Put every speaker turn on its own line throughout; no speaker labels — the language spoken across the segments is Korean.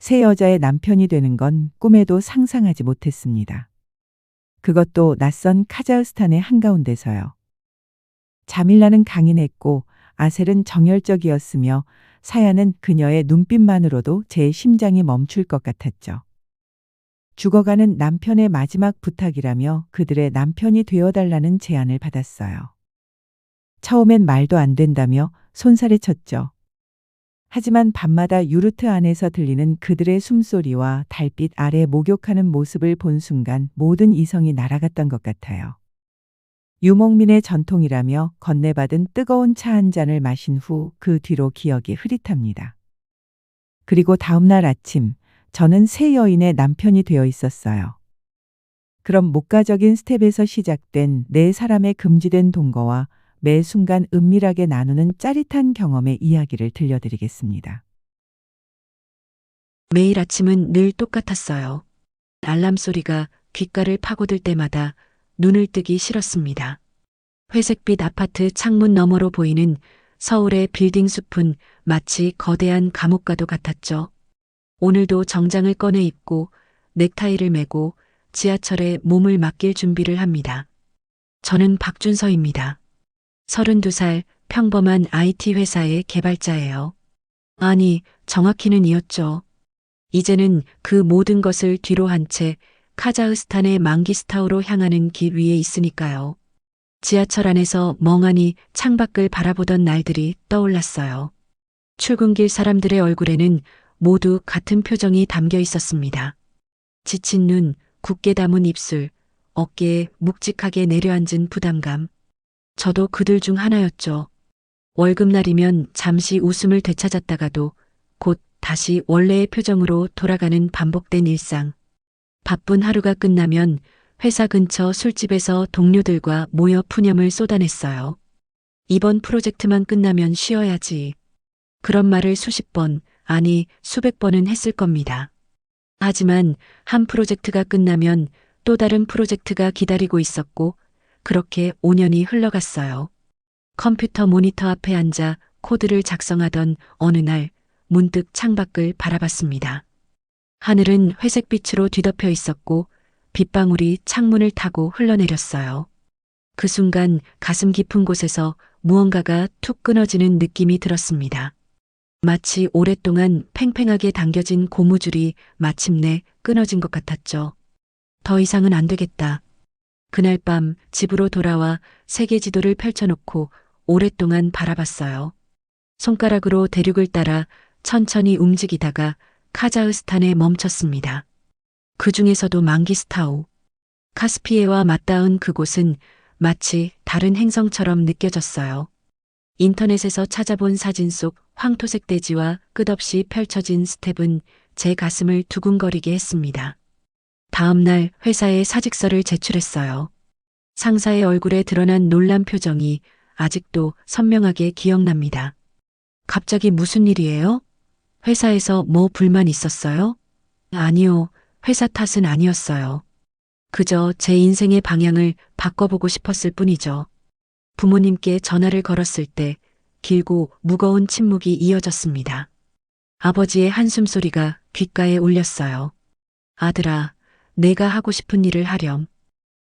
새 여자의 남편이 되는 건 꿈에도 상상하지 못했습니다. 그것도 낯선 카자흐스탄의 한가운데서요. 자밀라는 강인했고 아셀은 정열적이었으며 사야는 그녀의 눈빛만으로도 제 심장이 멈출 것 같았죠. 죽어가는 남편의 마지막 부탁이라며 그들의 남편이 되어달라는 제안을 받았어요. 처음엔 말도 안 된다며 손살에 쳤죠. 하지만 밤마다 유르트 안에서 들리는 그들의 숨소리와 달빛 아래 목욕하는 모습을 본 순간 모든 이성이 날아갔던 것 같아요. 유목민의 전통이라며 건네받은 뜨거운 차 한 잔을 마신 후 그 뒤로 기억이 흐릿합니다. 그리고 다음 날 아침, 저는 새 여인의 남편이 되어 있었어요. 그럼 목가적인 스텝에서 시작된 네 사람의 금지된 동거와 매 순간 은밀하게 나누는 짜릿한 경험의 이야기를 들려드리겠습니다.
매일 아침은 늘 똑같았어요. 알람 소리가 귓가를 파고들 때마다 눈을 뜨기 싫었습니다. 회색빛 아파트 창문 너머로 보이는 서울의 빌딩 숲은 마치 거대한 감옥과도 같았죠. 오늘도 정장을 꺼내 입고 넥타이를 메고 지하철에 몸을 맡길 준비를 합니다. 저는 박준서입니다. 32살 평범한 IT 회사의 개발자예요. 아니, 정확히는 이었죠. 이제는 그 모든 것을 뒤로 한 채 카자흐스탄의 망기스타우로 향하는 길 위에 있으니까요. 지하철 안에서 멍하니 창밖을 바라보던 날들이 떠올랐어요. 출근길 사람들의 얼굴에는 모두 같은 표정이 담겨 있었습니다. 지친 눈, 굳게 담은 입술, 어깨에 묵직하게 내려앉은 부담감. 저도 그들 중 하나였죠. 월급날이면 잠시 웃음을 되찾았다가도 곧 다시 원래의 표정으로 돌아가는 반복된 일상. 바쁜 하루가 끝나면 회사 근처 술집에서 동료들과 모여 푸념을 쏟아냈어요. 이번 프로젝트만 끝나면 쉬어야지. 그런 말을 수십 번, 아니 수백 번은 했을 겁니다. 하지만 한 프로젝트가 끝나면 또 다른 프로젝트가 기다리고 있었고 그렇게 5년이 흘러갔어요. 컴퓨터 모니터 앞에 앉아 코드를 작성하던 어느 날 문득 창밖을 바라봤습니다. 하늘은 회색빛으로 뒤덮여 있었고 빗방울이 창문을 타고 흘러내렸어요. 그 순간 가슴 깊은 곳에서 무언가가 툭 끊어지는 느낌이 들었습니다. 마치 오랫동안 팽팽하게 당겨진 고무줄이 마침내 끊어진 것 같았죠. 더 이상은 안 되겠다. 그날 밤 집으로 돌아와 세계 지도를 펼쳐놓고 오랫동안 바라봤어요. 손가락으로 대륙을 따라 천천히 움직이다가 카자흐스탄에 멈췄습니다. 그 중에서도 망기스타우. 카스피해와 맞닿은 그곳은 마치 다른 행성처럼 느껴졌어요. 인터넷에서 찾아본 사진 속 황토색 대지와 끝없이 펼쳐진 스텝은 제 가슴을 두근거리게 했습니다. 다음 날 회사에 사직서를 제출했어요. 상사의 얼굴에 드러난 놀란 표정이 아직도 선명하게 기억납니다. 갑자기 무슨 일이에요? 회사에서 뭐 불만 있었어요? 아니요, 회사 탓은 아니었어요. 그저 제 인생의 방향을 바꿔보고 싶었을 뿐이죠. 부모님께 전화를 걸었을 때 길고 무거운 침묵이 이어졌습니다. 아버지의 한숨 소리가 귓가에 울렸어요. 아들아, 내가 하고 싶은 일을 하렴.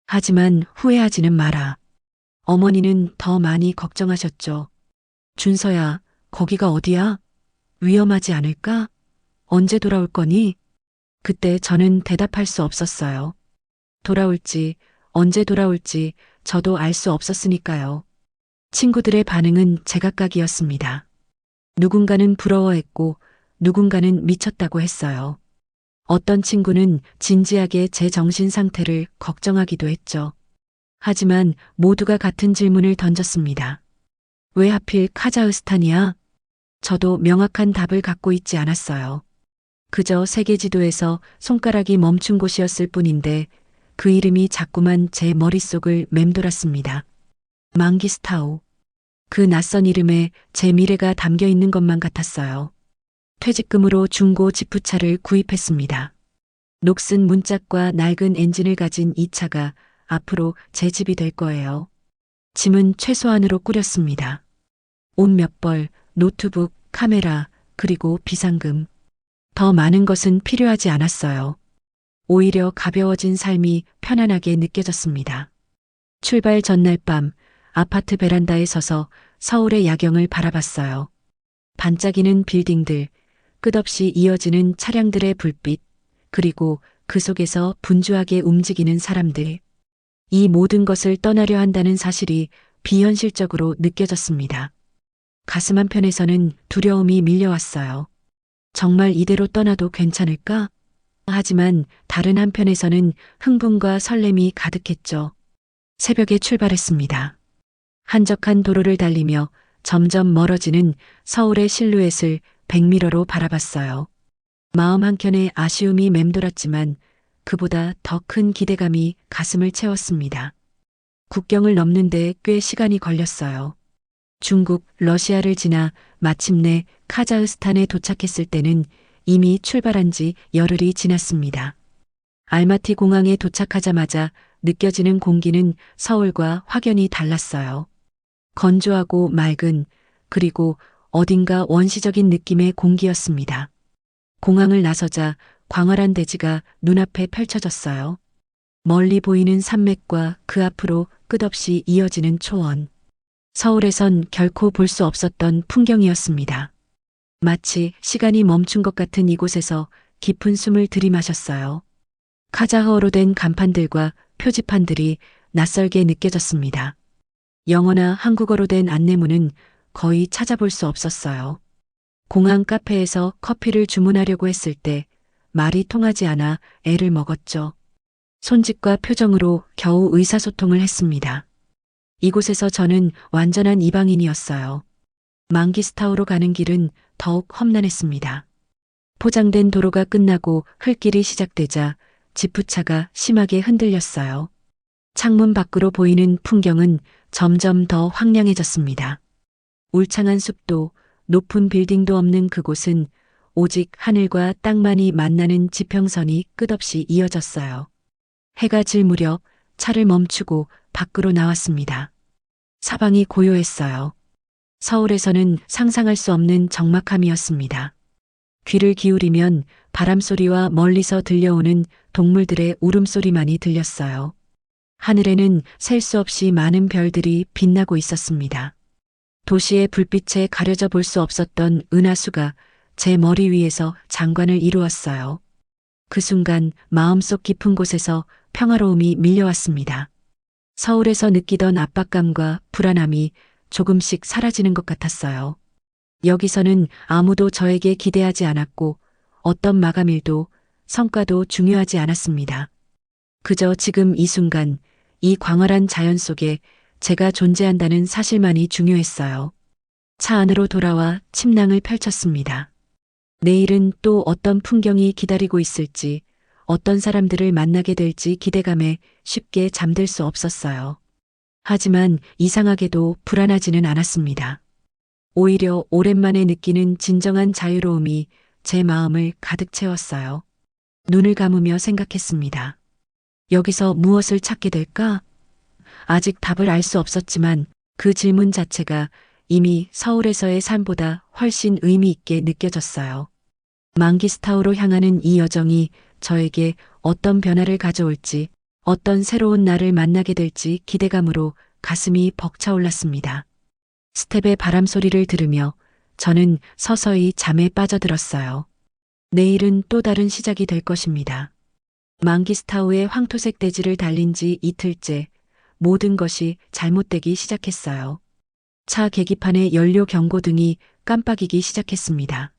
하지만 후회하지는 마라. 어머니는 더 많이 걱정하셨죠. 준서야, 거기가 어디야? 위험하지 않을까? 언제 돌아올 거니? 그때 저는 대답할 수 없었어요. 돌아올지, 언제 돌아올지 저도 알 수 없었으니까요. 친구들의 반응은 제각각이었습니다. 누군가는 부러워했고 누군가는 미쳤다고 했어요. 어떤 친구는 진지하게 제 정신 상태를 걱정하기도 했죠. 하지만 모두가 같은 질문을 던졌습니다. 왜 하필 카자흐스탄이야? 저도 명확한 답을 갖고 있지 않았어요. 그저 세계 지도에서 손가락이 멈춘 곳이었을 뿐인데 그 이름이 자꾸만 제 머릿속을 맴돌았습니다. 망기스타우. 그 낯선 이름에 제 미래가 담겨 있는 것만 같았어요. 퇴직금으로 중고 지프차를 구입했습니다. 녹슨 문짝과 낡은 엔진을 가진 이 차가 앞으로 제 집이 될 거예요. 짐은 최소한으로 꾸렸습니다. 옷 몇 벌, 노트북, 카메라, 그리고 비상금. 더 많은 것은 필요하지 않았어요. 오히려 가벼워진 삶이 편안하게 느껴졌습니다. 출발 전날 밤 아파트 베란다에 서서 서울의 야경을 바라봤어요. 반짝이는 빌딩들, 끝없이 이어지는 차량들의 불빛, 그리고 그 속에서 분주하게 움직이는 사람들. 이 모든 것을 떠나려 한다는 사실이 비현실적으로 느껴졌습니다. 가슴 한편에서는 두려움이 밀려왔어요. 정말 이대로 떠나도 괜찮을까? 하지만 다른 한편에서는 흥분과 설렘이 가득했죠. 새벽에 출발했습니다. 한적한 도로를 달리며 점점 멀어지는 서울의 실루엣을 백미러로 바라봤어요. 마음 한켠에 아쉬움이 맴돌았지만 그보다 더 큰 기대감이 가슴을 채웠습니다. 국경을 넘는데 꽤 시간이 걸렸어요. 중국, 러시아를 지나 마침내 카자흐스탄에 도착했을 때는 이미 출발한 지 열흘이 지났습니다. 알마티 공항에 도착하자마자 느껴지는 공기는 서울과 확연히 달랐어요. 건조하고 맑은, 그리고 어딘가 원시적인 느낌의 공기였습니다. 공항을 나서자 광활한 대지가 눈앞에 펼쳐졌어요. 멀리 보이는 산맥과 그 앞으로 끝없이 이어지는 초원. 서울에선 결코 볼 수 없었던 풍경이었습니다. 마치 시간이 멈춘 것 같은 이곳에서 깊은 숨을 들이마셨어요. 카자흐어로 된 간판들과 표지판들이 낯설게 느껴졌습니다. 영어나 한국어로 된 안내문은 거의 찾아볼 수 없었어요. 공항 카페에서 커피를 주문하려고 했을 때 말이 통하지 않아 애를 먹었죠. 손짓과 표정으로 겨우 의사소통을 했습니다. 이곳에서 저는 완전한 이방인이었어요. 망기스타우로 가는 길은 더욱 험난했습니다. 포장된 도로가 끝나고 흙길이 시작되자 지프차가 심하게 흔들렸어요. 창문 밖으로 보이는 풍경은 점점 더 황량해졌습니다. 울창한 숲도 높은 빌딩도 없는 그곳은 오직 하늘과 땅만이 만나는 지평선이 끝없이 이어졌어요. 해가 질 무렵 차를 멈추고 밖으로 나왔습니다. 사방이 고요했어요. 서울에서는 상상할 수 없는 적막함이었습니다. 귀를 기울이면 바람소리와 멀리서 들려오는 동물들의 울음소리만이 들렸어요. 하늘에는 셀 수 없이 많은 별들이 빛나고 있었습니다. 도시의 불빛에 가려져 볼 수 없었던 은하수가 제 머리 위에서 장관을 이루었어요. 그 순간 마음속 깊은 곳에서 평화로움이 밀려왔습니다. 서울에서 느끼던 압박감과 불안함이 조금씩 사라지는 것 같았어요. 여기서는 아무도 저에게 기대하지 않았고 어떤 마감일도 성과도 중요하지 않았습니다. 그저 지금 이 순간, 이 광활한 자연 속에 제가 존재한다는 사실만이 중요했어요. 차 안으로 돌아와 침낭을 펼쳤습니다. 내일은 또 어떤 풍경이 기다리고 있을지, 어떤 사람들을 만나게 될지 기대감에 쉽게 잠들 수 없었어요. 하지만 이상하게도 불안하지는 않았습니다. 오히려 오랜만에 느끼는 진정한 자유로움이 제 마음을 가득 채웠어요. 눈을 감으며 생각했습니다. 여기서 무엇을 찾게 될까? 아직 답을 알 수 없었지만 그 질문 자체가 이미 서울에서의 삶보다 훨씬 의미 있게 느껴졌어요. 망기스타우로 향하는 이 여정이 저에게 어떤 변화를 가져올지, 어떤 새로운 나를 만나게 될지 기대감으로 가슴이 벅차올랐습니다. 스텝의 바람 소리를 들으며 저는 서서히 잠에 빠져들었어요. 내일은 또 다른 시작이 될 것입니다. 망기스타우의 황토색 대지를 달린 지 이틀째 모든 것이 잘못되기 시작했어요. 차 계기판의 연료 경고등이 깜빡이기 시작했습니다.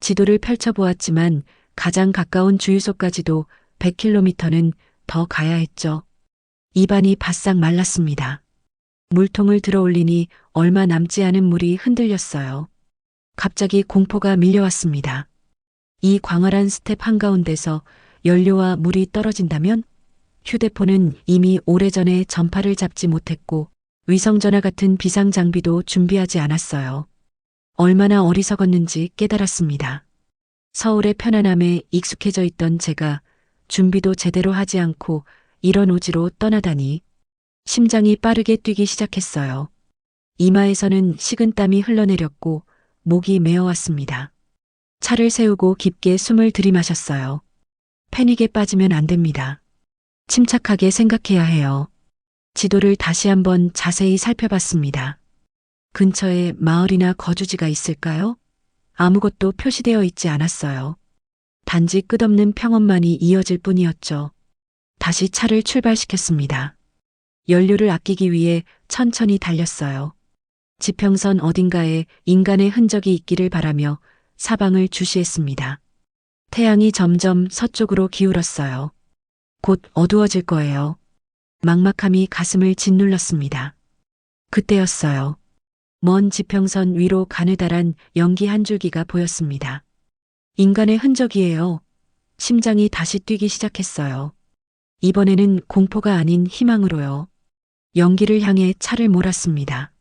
지도를 펼쳐보았지만 가장 가까운 주유소까지도 100km는 더 가야 했죠. 입안이 바싹 말랐습니다. 물통을 들어 올리니 얼마 남지 않은 물이 흔들렸어요. 갑자기 공포가 밀려왔습니다. 이 광활한 스텝 한가운데서 연료와 물이 떨어진다면? 휴대폰은 이미 오래전에 전파를 잡지 못했고 위성전화 같은 비상장비도 준비하지 않았어요. 얼마나 어리석었는지 깨달았습니다. 서울의 편안함에 익숙해져 있던 제가 준비도 제대로 하지 않고 이런 오지로 떠나다니. 심장이 빠르게 뛰기 시작했어요. 이마에서는 식은땀이 흘러내렸고 목이 메어왔습니다. 차를 세우고 깊게 숨을 들이마셨어요. 패닉에 빠지면 안 됩니다. 침착하게 생각해야 해요. 지도를 다시 한번 자세히 살펴봤습니다. 근처에 마을이나 거주지가 있을까요? 아무것도 표시되어 있지 않았어요. 단지 끝없는 평원만이 이어질 뿐이었죠. 다시 차를 출발시켰습니다. 연료를 아끼기 위해 천천히 달렸어요. 지평선 어딘가에 인간의 흔적이 있기를 바라며 사방을 주시했습니다. 태양이 점점 서쪽으로 기울었어요. 곧 어두워질 거예요. 막막함이 가슴을 짓눌렀습니다. 그때였어요. 먼 지평선 위로 가느다란 연기 한 줄기가 보였습니다. 인간의 흔적이에요. 심장이 다시 뛰기 시작했어요. 이번에는 공포가 아닌 희망으로요. 연기를 향해 차를 몰았습니다.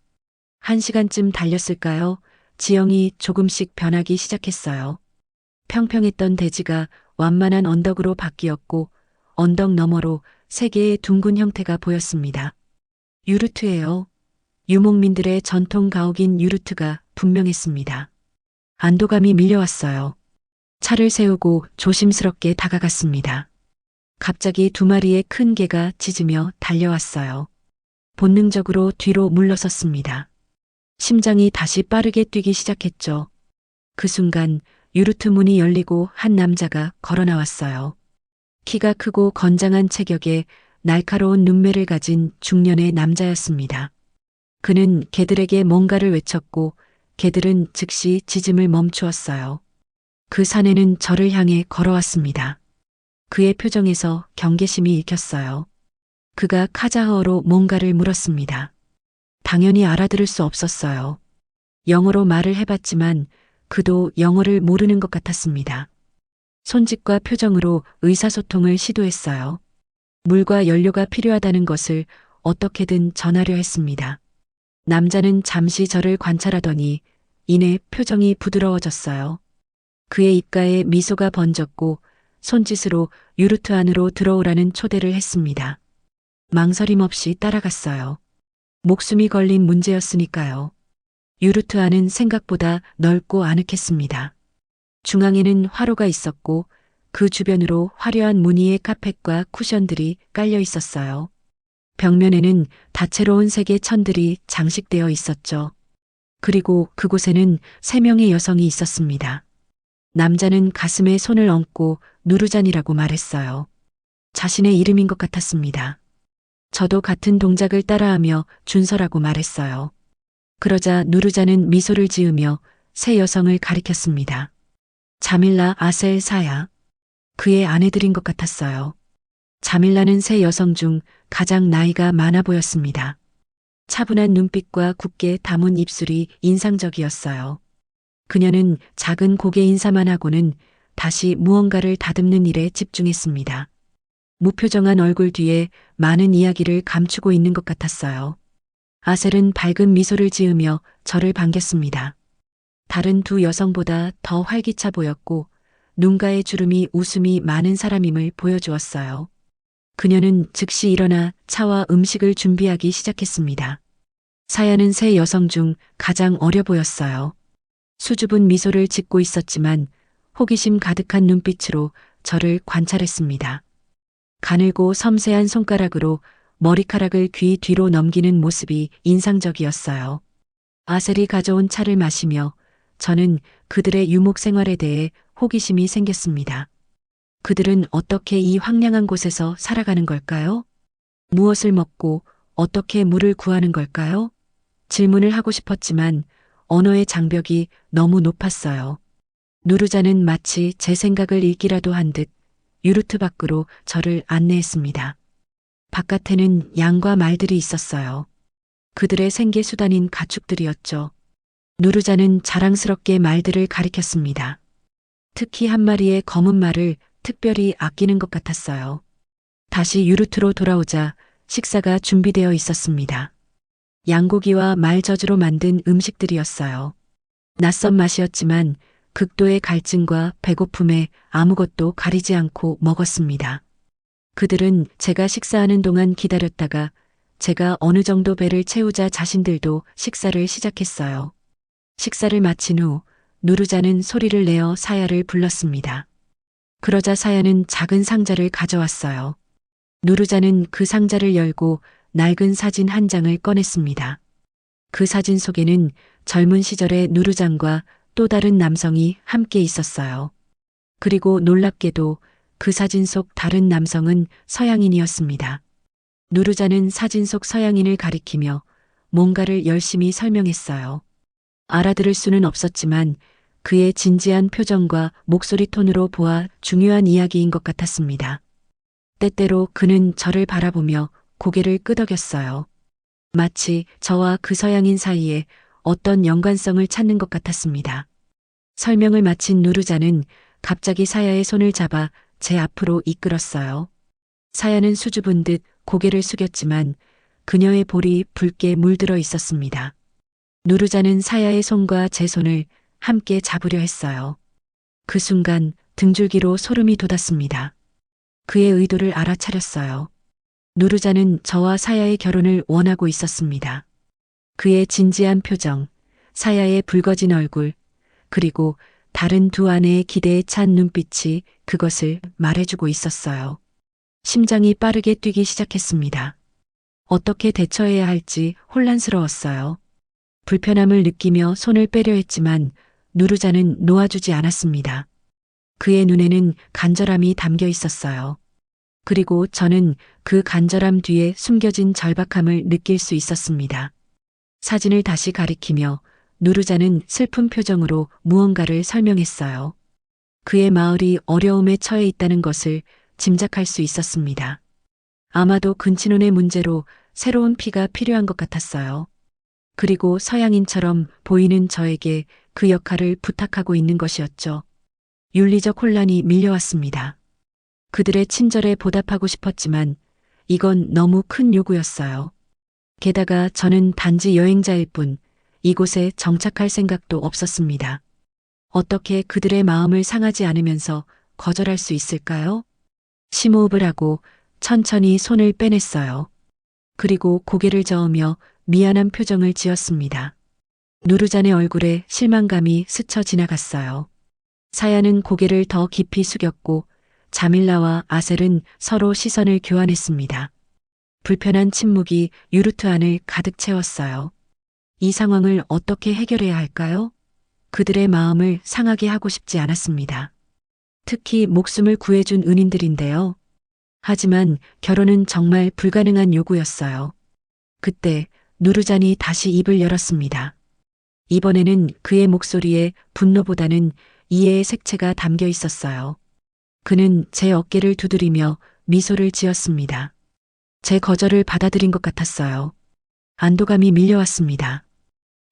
1시간쯤 달렸을까요? 지형이 조금씩 변하기 시작했어요. 평평했던 대지가 완만한 언덕으로 바뀌었고 언덕 너머로 3개의 둥근 형태가 보였습니다. 유르트예요. 유목민들의 전통 가옥인 유르트가 분명했습니다. 안도감이 밀려왔어요. 차를 세우고 조심스럽게 다가갔습니다. 갑자기 2마리의 큰 개가 짖으며 달려왔어요. 본능적으로 뒤로 물러섰습니다. 심장이 다시 빠르게 뛰기 시작했죠. 그 순간 유르트 문이 열리고 한 남자가 걸어 나왔어요. 키가 크고 건장한 체격에 날카로운 눈매를 가진 중년의 남자였습니다. 그는 개들에게 뭔가를 외쳤고 개들은 즉시 짖음을 멈추었어요. 그 사내는 저를 향해 걸어왔습니다. 그의 표정에서 경계심이 읽혔어요. 그가 카자흐어로 뭔가를 물었습니다. 당연히 알아들을 수 없었어요. 영어로 말을 해봤지만 그도 영어를 모르는 것 같았습니다. 손짓과 표정으로 의사소통을 시도했어요. 물과 연료가 필요하다는 것을 어떻게든 전하려 했습니다. 남자는 잠시 저를 관찰하더니 이내 표정이 부드러워졌어요. 그의 입가에 미소가 번졌고 손짓으로 유르트 안으로 들어오라는 초대를 했습니다. 망설임 없이 따라갔어요. 목숨이 걸린 문제였으니까요. 유르트 안은 생각보다 넓고 아늑했습니다. 중앙에는 화로가 있었고 그 주변으로 화려한 무늬의 카펫과 쿠션들이 깔려 있었어요. 벽면에는 다채로운 색의 천들이 장식되어 있었죠. 그리고 그곳에는 3명의 여성이 있었습니다. 남자는 가슴에 손을 얹고 누르잔이라고 말했어요. 자신의 이름인 것 같았습니다. 저도 같은 동작을 따라하며 준서라고 말했어요. 그러자 누르잔은 미소를 지으며 세 여성을 가리켰습니다. 자밀라 아셀 사야. 그의 아내들인 것 같았어요. 자밀라는 세 여성 중 가장 나이가 많아 보였습니다. 차분한 눈빛과 굳게 담은 입술이 인상적이었어요. 그녀는 작은 고개 인사만 하고는 다시 무언가를 다듬는 일에 집중했습니다. 무표정한 얼굴 뒤에 많은 이야기를 감추고 있는 것 같았어요. 아셀은 밝은 미소를 지으며 저를 반겼습니다. 다른 2 여성보다 더 활기차 보였고 눈가의 주름이 웃음이 많은 사람임을 보여주었어요. 그녀는 즉시 일어나 차와 음식을 준비하기 시작했습니다. 사야는 3 여성 중 가장 어려 보였어요. 수줍은 미소를 짓고 있었지만 호기심 가득한 눈빛으로 저를 관찰했습니다. 가늘고 섬세한 손가락으로 머리카락을 귀 뒤로 넘기는 모습이 인상적이었어요. 아셀이 가져온 차를 마시며 저는 그들의 유목 생활에 대해 호기심이 생겼습니다. 그들은 어떻게 이 황량한 곳에서 살아가는 걸까요? 무엇을 먹고 어떻게 물을 구하는 걸까요? 질문을 하고 싶었지만 언어의 장벽이 너무 높았어요. 누르자는 마치 제 생각을 읽기라도 한 듯 유르트 밖으로 저를 안내했습니다. 바깥에는 양과 말들이 있었어요. 그들의 생계 수단인 가축들이었죠. 누르자는 자랑스럽게 말들을 가리켰습니다. 특히 한 마리의 검은 말을 특별히 아끼는 것 같았어요. 다시 유르트로 돌아오자 식사가 준비되어 있었습니다. 양고기와 말저주로 만든 음식들이었어요. 낯선 맛이었지만 극도의 갈증과 배고픔에 아무것도 가리지 않고 먹었습니다. 그들은 제가 식사하는 동안 기다렸다가 제가 어느 정도 배를 채우자 자신들도 식사를 시작했어요. 식사를 마친 후 누르자는 소리를 내어 사야를 불렀습니다. 그러자 사야는 작은 상자를 가져왔어요. 누르자는 그 상자를 열고 낡은 사진 한 장을 꺼냈습니다. 그 사진 속에는 젊은 시절의 누르장과 또 다른 남성이 함께 있었어요. 그리고 놀랍게도 그 사진 속 다른 남성은 서양인이었습니다. 누르자는 사진 속 서양인을 가리키며 뭔가를 열심히 설명했어요. 알아들을 수는 없었지만 그의 진지한 표정과 목소리 톤으로 보아 중요한 이야기인 것 같았습니다. 때때로 그는 저를 바라보며 고개를 끄덕였어요. 마치 저와 그 서양인 사이에 어떤 연관성을 찾는 것 같았습니다. 설명을 마친 누르자는 갑자기 사야의 손을 잡아 제 앞으로 이끌었어요. 사야는 수줍은 듯 고개를 숙였지만 그녀의 볼이 붉게 물들어 있었습니다. 누르자는 사야의 손과 제 손을 함께 잡으려 했어요. 그 순간 등줄기로 소름이 돋았습니다. 그의 의도를 알아차렸어요. 누르자는 저와 사야의 결혼을 원하고 있었습니다. 그의 진지한 표정, 사야의 붉어진 얼굴, 그리고 다른 두 아내의 기대에 찬 눈빛이 그것을 말해주고 있었어요. 심장이 빠르게 뛰기 시작했습니다. 어떻게 대처해야 할지 혼란스러웠어요. 불편함을 느끼며 손을 빼려 했지만 누르자는 놓아주지 않았습니다. 그의 눈에는 간절함이 담겨 있었어요. 그리고 저는 그 간절함 뒤에 숨겨진 절박함을 느낄 수 있었습니다. 사진을 다시 가리키며 누르자는 슬픈 표정으로 무언가를 설명했어요. 그의 마을이 어려움에 처해 있다는 것을 짐작할 수 있었습니다. 아마도 근친혼의 문제로 새로운 피가 필요한 것 같았어요. 그리고 서양인처럼 보이는 저에게 그 역할을 부탁하고 있는 것이었죠. 윤리적 혼란이 밀려왔습니다. 그들의 친절에 보답하고 싶었지만 이건 너무 큰 요구였어요. 게다가 저는 단지 여행자일 뿐 이곳에 정착할 생각도 없었습니다. 어떻게 그들의 마음을 상하지 않으면서 거절할 수 있을까요? 심호흡을 하고 천천히 손을 빼냈어요. 그리고 고개를 저으며 미안한 표정을 지었습니다. 누르잔의 얼굴에 실망감이 스쳐 지나갔어요. 사야는 고개를 더 깊이 숙였고 자밀라와 아셀은 서로 시선을 교환했습니다. 불편한 침묵이 유르트 안을 가득 채웠어요. 이 상황을 어떻게 해결해야 할까요? 그들의 마음을 상하게 하고 싶지 않았습니다. 특히 목숨을 구해준 은인들인데요. 하지만 결혼은 정말 불가능한 요구였어요. 그때 누르잔이 다시 입을 열었습니다. 이번에는 그의 목소리에 분노보다는 이해의 색채가 담겨 있었어요. 그는 제 어깨를 두드리며 미소를 지었습니다. 제 거절을 받아들인 것 같았어요. 안도감이 밀려왔습니다.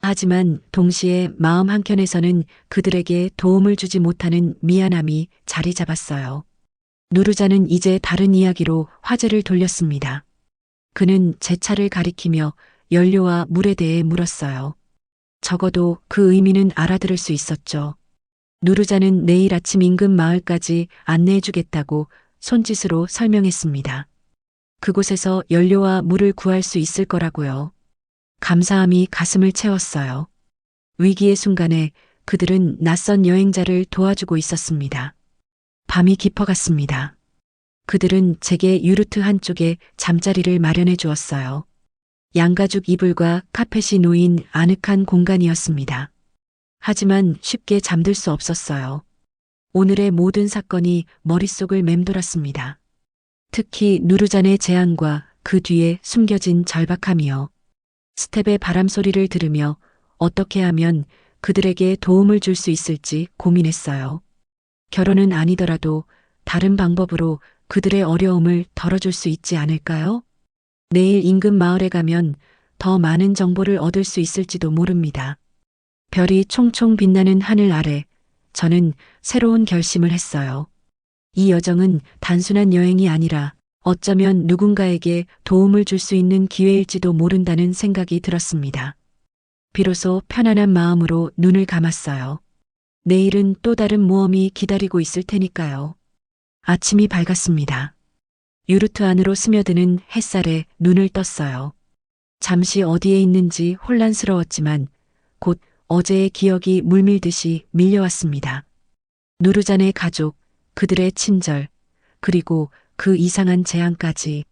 하지만 동시에 마음 한켠에서는 그들에게 도움을 주지 못하는 미안함이 자리 잡았어요. 누르자는 이제 다른 이야기로 화제를 돌렸습니다. 그는 제 차를 가리키며 연료와 물에 대해 물었어요. 적어도 그 의미는 알아들을 수 있었죠. 누르자는 내일 아침 인근 마을까지 안내해주겠다고 손짓으로 설명했습니다. 그곳에서 연료와 물을 구할 수 있을 거라고요. 감사함이 가슴을 채웠어요. 위기의 순간에 그들은 낯선 여행자를 도와주고 있었습니다. 밤이 깊어갔습니다. 그들은 제게 유르트 한쪽에 잠자리를 마련해 주었어요. 양가죽 이불과 카펫이 놓인 아늑한 공간이었습니다. 하지만 쉽게 잠들 수 없었어요. 오늘의 모든 사건이 머릿속을 맴돌았습니다. 특히 누르잔의 제안과 그 뒤에 숨겨진 절박함이요. 스텝의 바람 소리를 들으며 어떻게 하면 그들에게 도움을 줄 수 있을지 고민했어요. 결혼은 아니더라도 다른 방법으로 그들의 어려움을 덜어줄 수 있지 않을까요? 내일 인근 마을에 가면 더 많은 정보를 얻을 수 있을지도 모릅니다. 별이 총총 빛나는 하늘 아래 저는 새로운 결심을 했어요. 이 여정은 단순한 여행이 아니라 어쩌면 누군가에게 도움을 줄 수 있는 기회일지도 모른다는 생각이 들었습니다. 비로소 편안한 마음으로 눈을 감았어요. 내일은 또 다른 모험이 기다리고 있을 테니까요. 아침이 밝았습니다. 유르트 안으로 스며드는 햇살에 눈을 떴어요. 잠시 어디에 있는지 혼란스러웠지만 곧 어제의 기억이 물밀듯이 밀려왔습니다. 누르잔의 가족, 그들의 친절, 그리고 그 이상한 재앙까지.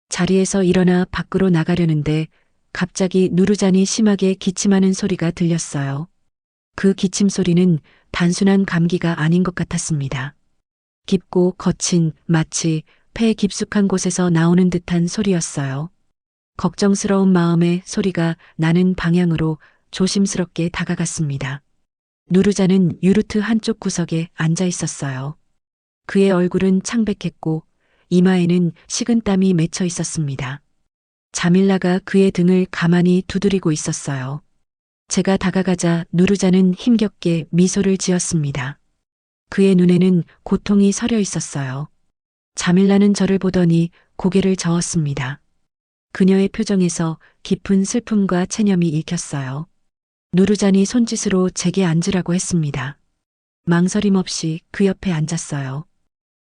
자리에서 일어나 밖으로 나가려는데 갑자기 누르잔이 심하게 기침하는 소리가 들렸어요. 그 기침 소리는 단순한 감기가 아닌 것 같았습니다. 깊고 거친, 마치 폐 깊숙한 곳에서 나오는 듯한 소리였어요. 걱정스러운 마음에 소리가 나는 방향으로 조심스럽게 다가갔습니다. 누르자는 유르트 한쪽 구석에 앉아 있었어요. 그의 얼굴은 창백했고 이마에는 식은땀이 맺혀 있었습니다. 자밀라가 그의 등을 가만히 두드리고 있었어요. 제가 다가가자 누르자는 힘겹게 미소를 지었습니다. 그의 눈에는 고통이 서려 있었어요. 자밀라는 저를 보더니 고개를 저었습니다. 그녀의 표정에서 깊은 슬픔과 체념이 읽혔어요. 누르잔이 손짓으로 제게 앉으라고 했습니다. 망설임 없이 그 옆에 앉았어요.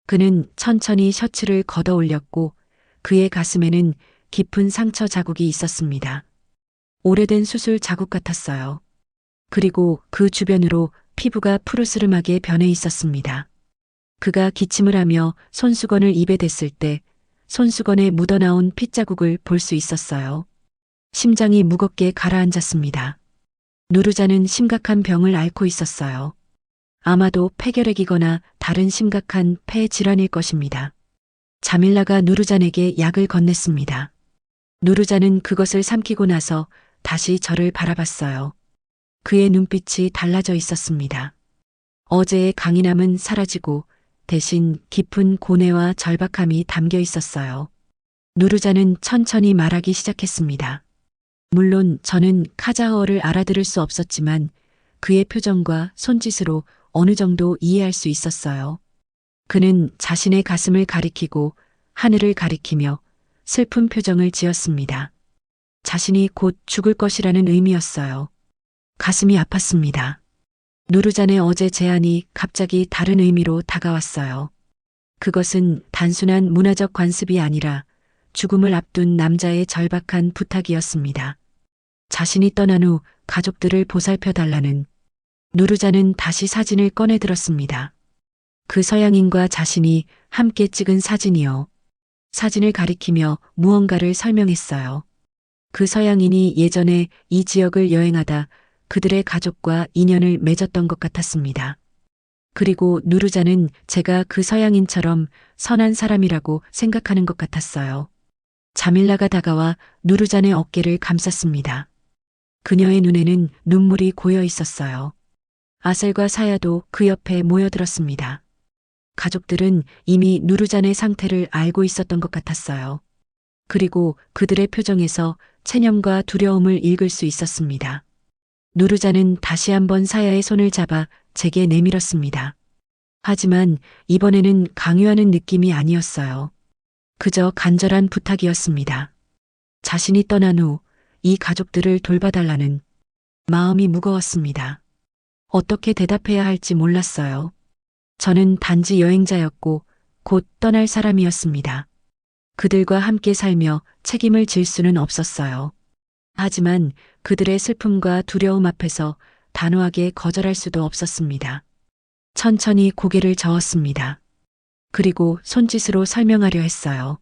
그는 천천히 셔츠를 걷어 올렸고 그의 가슴에는 깊은 상처 자국이 있었습니다. 오래된 수술 자국 같았어요. 그리고 그 주변으로 피부가 푸르스름하게 변해 있었습니다. 그가 기침을 하며 손수건을 입에 댔을 때 손수건에 묻어나온 핏자국을 볼 수 있었어요. 심장이 무겁게 가라앉았습니다. 누르자는 심각한 병을 앓고 있었어요. 아마도 폐결핵이거나 다른 심각한 폐 질환일 것입니다. 자밀라가 누르잔에게 약을 건넸습니다. 누르잔은 그것을 삼키고 나서 다시 저를 바라봤어요. 그의 눈빛이 달라져 있었습니다. 어제의 강인함은 사라지고 대신 깊은 고뇌와 절박함이 담겨 있었어요. 누르자는 천천히 말하기 시작했습니다. 물론 저는 카자흐어를 알아들을 수 없었지만 그의 표정과 손짓으로 어느 정도 이해할 수 있었어요. 그는 자신의 가슴을 가리키고 하늘을 가리키며 슬픈 표정을 지었습니다. 자신이 곧 죽을 것이라는 의미였어요. 가슴이 아팠습니다. 누르잔의 어제 제안이 갑자기 다른 의미로 다가왔어요. 그것은 단순한 문화적 관습이 아니라 죽음을 앞둔 남자의 절박한 부탁이었습니다. 자신이 떠난 후 가족들을 보살펴 달라는. 누르잔은 다시 사진을 꺼내 들었습니다. 그 서양인과 자신이 함께 찍은 사진이요. 사진을 가리키며 무언가를 설명했어요. 그 서양인이 예전에 이 지역을 여행하다 그들의 가족과 인연을 맺었던 것 같았습니다. 그리고 누르자는 제가 그 서양인처럼 선한 사람이라고 생각하는 것 같았어요. 자밀라가 다가와 누르잔의 어깨를 감쌌습니다. 그녀의 눈에는 눈물이 고여 있었어요. 아셀과 사야도 그 옆에 모여들었습니다. 가족들은 이미 누르잔의 상태를 알고 있었던 것 같았어요. 그리고 그들의 표정에서 체념과 두려움을 읽을 수 있었습니다. 누르잔은 다시 한번 사야의 손을 잡아 제게 내밀었습니다. 하지만 이번에는 강요하는 느낌이 아니었어요. 그저 간절한 부탁이었습니다. 자신이 떠난 후 이 가족들을 돌봐달라는. 마음이 무거웠습니다. 어떻게 대답해야 할지 몰랐어요. 저는 단지 여행자였고 곧 떠날 사람이었습니다. 그들과 함께 살며 책임을 질 수는 없었어요. 하지만 그들의 슬픔과 두려움 앞에서 단호하게 거절할 수도 없었습니다. 천천히 고개를 저었습니다. 그리고 손짓으로 설명하려 했어요.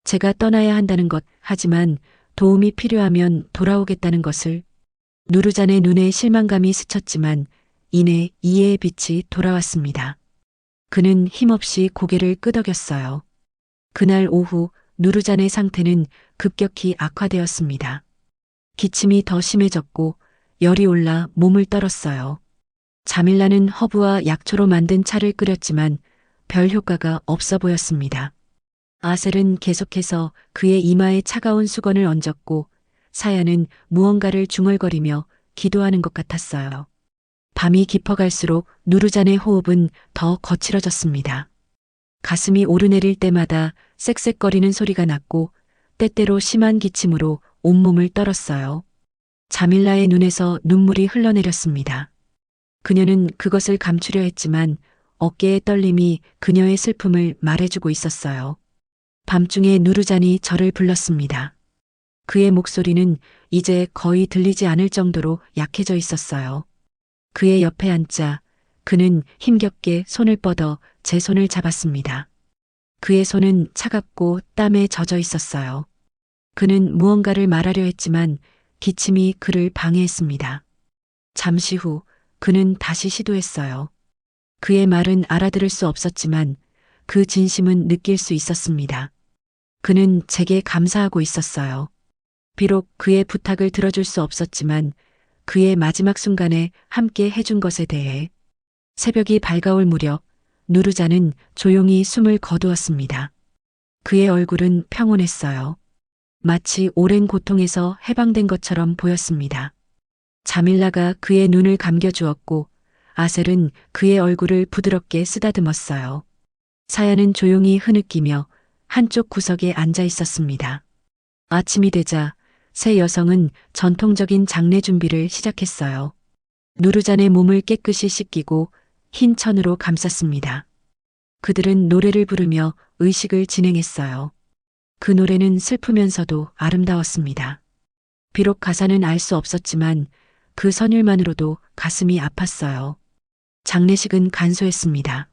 제가 떠나야 한다는 것, 하지만 도움이 필요하면 돌아오겠다는 것을. 누르잔의 눈에 실망감이 스쳤지만 이내 이해의 빛이 돌아왔습니다. 그는 힘없이 고개를 끄덕였어요. 그날 오후 누르잔의 상태는 급격히 악화되었습니다. 기침이 더 심해졌고 열이 올라 몸을 떨었어요. 자밀라는 허브와 약초로 만든 차를 끓였지만 별 효과가 없어 보였습니다. 아셀은 계속해서 그의 이마에 차가운 수건을 얹었고 사야는 무언가를 중얼거리며 기도하는 것 같았어요. 밤이 깊어갈수록 누르잔의 호흡은 더 거칠어졌습니다. 가슴이 오르내릴 때마다 쌕쌕거리는 소리가 났고 때때로 심한 기침으로 온몸을 떨었어요. 자밀라의 눈에서 눈물이 흘러내렸습니다. 그녀는 그것을 감추려 했지만 어깨의 떨림이 그녀의 슬픔을 말해주고 있었어요. 밤중에 누르잔이 저를 불렀습니다. 그의 목소리는 이제 거의 들리지 않을 정도로 약해져 있었어요. 그의 옆에 앉자 그는 힘겹게 손을 뻗어 제 손을 잡았습니다. 그의 손은 차갑고 땀에 젖어 있었어요. 그는 무언가를 말하려 했지만 기침이 그를 방해했습니다. 잠시 후 그는 다시 시도했어요. 그의 말은 알아들을 수 없었지만 그 진심은 느낄 수 있었습니다. 그는 제게 감사하고 있었어요. 비록 그의 부탁을 들어줄 수 없었지만 그의 마지막 순간에 함께 해준 것에 대해 새벽이 밝아올 무렵 누르자는 조용히 숨을 거두었습니다. 그의 얼굴은 평온했어요. 마치 오랜 고통에서 해방된 것처럼 보였습니다. 자밀라가 그의 눈을 감겨주었고 아셀은 그의 얼굴을 부드럽게 쓰다듬었어요. 사야는 조용히 흐느끼며 한쪽 구석에 앉아 있었습니다. 아침이 되자 세 여성은 전통적인 장례 준비를 시작했어요. 누르잔의 몸을 깨끗이 씻기고 흰 천으로 감쌌습니다. 그들은 노래를 부르며 의식을 진행했어요. 그 노래는 슬프면서도 아름다웠습니다. 비록 가사는 알 수 없었지만 그 선율만으로도 가슴이 아팠어요. 장례식은 간소했습니다.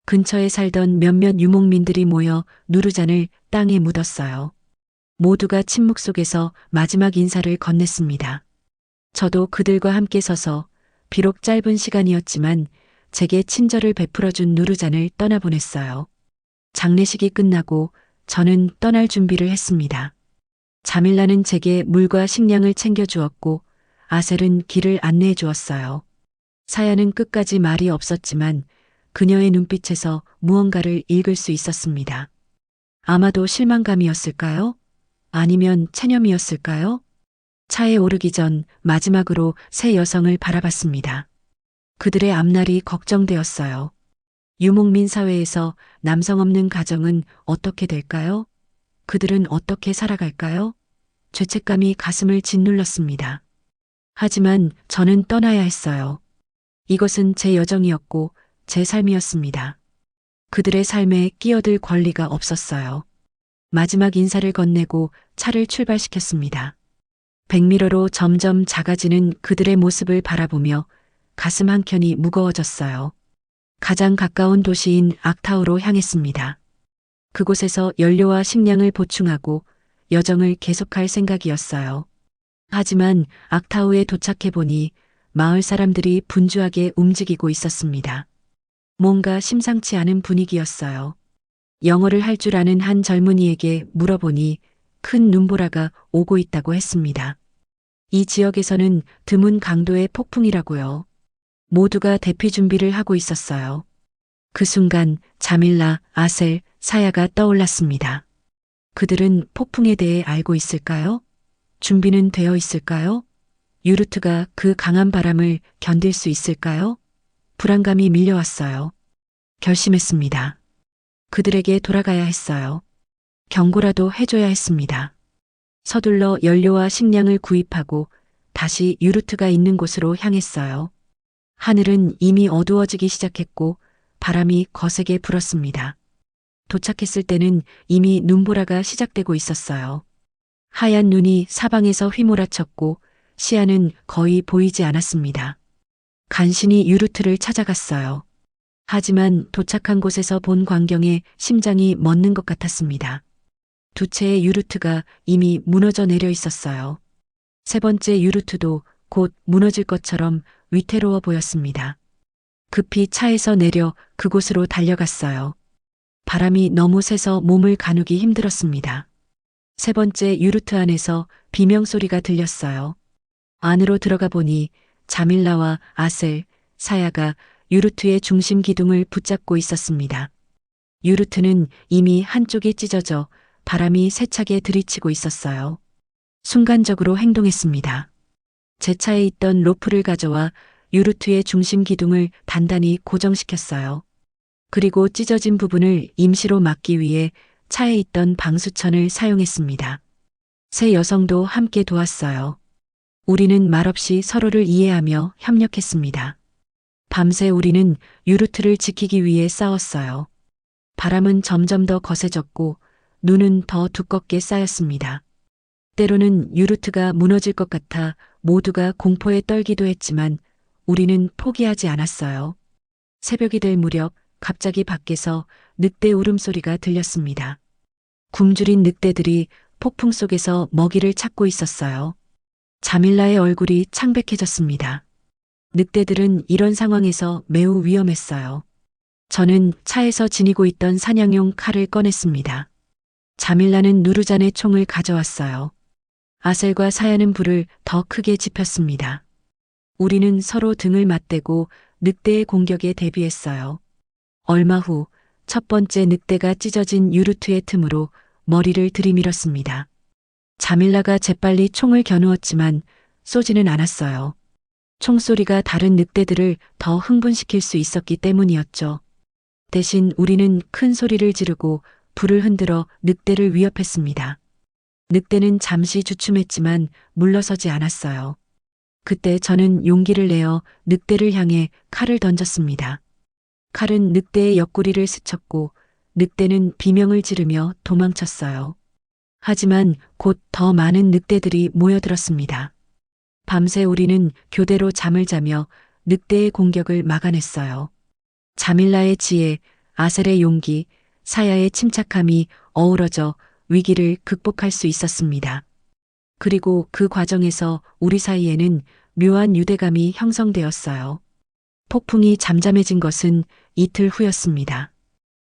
근처에 살던 몇몇 유목민들이 모여 누르잔을 땅에 묻었어요. 모두가 침묵 속에서 마지막 인사를 건넸습니다. 저도 그들과 함께 서서 비록 짧은 시간이었지만 제게 친절을 베풀어준 누르잔을 떠나보냈어요. 장례식이 끝나고 저는 떠날 준비를 했습니다. 자밀라는 제게 물과 식량을 챙겨주었고 아셀은 길을 안내해 주었어요. 사야는 끝까지 말이 없었지만 그녀의 눈빛에서 무언가를 읽을 수 있었습니다. 아마도 실망감이었을까요? 아니면 체념이었을까요? 차에 오르기 전 마지막으로 세 여성을 바라봤습니다. 그들의 앞날이 걱정되었어요. 유목민 사회에서 남성 없는 가정은 어떻게 될까요? 그들은 어떻게 살아갈까요? 죄책감이 가슴을 짓눌렀습니다. 하지만 저는 떠나야 했어요. 이것은 제 여정이었고 제 삶이었습니다. 그들의 삶에 끼어들 권리가 없었어요. 마지막 인사를 건네고 차를 출발시켰습니다. 백미러로 점점 작아지는 그들의 모습을 바라보며 가슴 한켠이 무거워졌어요. 가장 가까운 도시인 악타우로 향했습니다. 그곳에서 연료와 식량을 보충하고 여정을 계속할 생각이었어요. 하지만 악타우에 도착해보니 마을 사람들이 분주하게 움직이고 있었습니다. 뭔가 심상치 않은 분위기였어요. 영어를 할 줄 아는 한 젊은이에게 물어보니 큰 눈보라가 오고 있다고 했습니다. 이 지역에서는 드문 강도의 폭풍이라고요. 모두가 대피 준비를 하고 있었어요. 그 순간 자밀라, 아셀, 사야가 떠올랐습니다. 그들은 폭풍에 대해 알고 있을까요? 준비는 되어 있을까요? 유르트가 그 강한 바람을 견딜 수 있을까요? 불안감이 밀려왔어요. 결심했습니다. 그들에게 돌아가야 했어요. 경고라도 해줘야 했습니다. 서둘러 연료와 식량을 구입하고 다시 유르트가 있는 곳으로 향했어요. 하늘은 이미 어두워지기 시작했고 바람이 거세게 불었습니다. 도착했을 때는 이미 눈보라가 시작되고 있었어요. 하얀 눈이 사방에서 휘몰아쳤고 시야는 거의 보이지 않았습니다. 간신히 유르트를 찾아갔어요. 하지만 도착한 곳에서 본 광경에 심장이 멎는 것 같았습니다. 두 채의 유르트가 이미 무너져 내려 있었어요. 세 번째 유르트도 곧 무너질 것처럼 위태로워 보였습니다. 급히 차에서 내려 그곳으로 달려갔어요. 바람이 너무 세서 몸을 가누기 힘들었습니다. 세 번째 유르트 안에서 비명소리가 들렸어요. 안으로 들어가 보니 자밀라와 아셀, 사야가 유르트의 중심 기둥을 붙잡고 있었습니다. 유르트는 이미 한쪽이 찢어져 바람이 세차게 들이치고 있었어요. 순간적으로 행동했습니다. 제 차에 있던 로프를 가져와 유르트의 중심 기둥을 단단히 고정시켰어요. 그리고 찢어진 부분을 임시로 막기 위해 차에 있던 방수천을 사용했습니다. 세 여성도 함께 도왔어요. 우리는 말없이 서로를 이해하며 협력했습니다. 밤새 우리는 유르트를 지키기 위해 싸웠어요. 바람은 점점 더 거세졌고 눈은 더 두껍게 쌓였습니다. 때로는 유르트가 무너질 것 같아 모두가 공포에 떨기도 했지만 우리는 포기하지 않았어요. 새벽이 될 무렵 갑자기 밖에서 늑대 울음소리가 들렸습니다. 굶주린 늑대들이 폭풍 속에서 먹이를 찾고 있었어요. 자밀라의 얼굴이 창백해졌습니다. 늑대들은 이런 상황에서 매우 위험했어요. 저는 차에서 지니고 있던 사냥용 칼을 꺼냈습니다. 자밀라는 누르잔의 총을 가져왔어요. 아셀과 사야는 불을 더 크게 지폈습니다. 우리는 서로 등을 맞대고 늑대의 공격에 대비했어요. 얼마 후 첫 번째 늑대가 찢어진 유르트의 틈으로 머리를 들이밀었습니다. 자밀라가 재빨리 총을 겨누었지만 쏘지는 않았어요. 총소리가 다른 늑대들을 더 흥분시킬 수 있었기 때문이었죠. 대신 우리는 큰 소리를 지르고 불을 흔들어 늑대를 위협했습니다. 늑대는 잠시 주춤했지만 물러서지 않았어요. 그때 저는 용기를 내어 늑대를 향해 칼을 던졌습니다. 칼은 늑대의 옆구리를 스쳤고 늑대는 비명을 지르며 도망쳤어요. 하지만 곧 더 많은 늑대들이 모여들었습니다. 밤새 우리는 교대로 잠을 자며 늑대의 공격을 막아냈어요. 자밀라의 지혜, 아셀의 용기, 사야의 침착함이 어우러져 위기를 극복할 수 있었습니다. 그리고 그 과정에서 우리 사이에는 묘한 유대감이 형성되었어요. 폭풍이 잠잠해진 것은 이틀 후였습니다.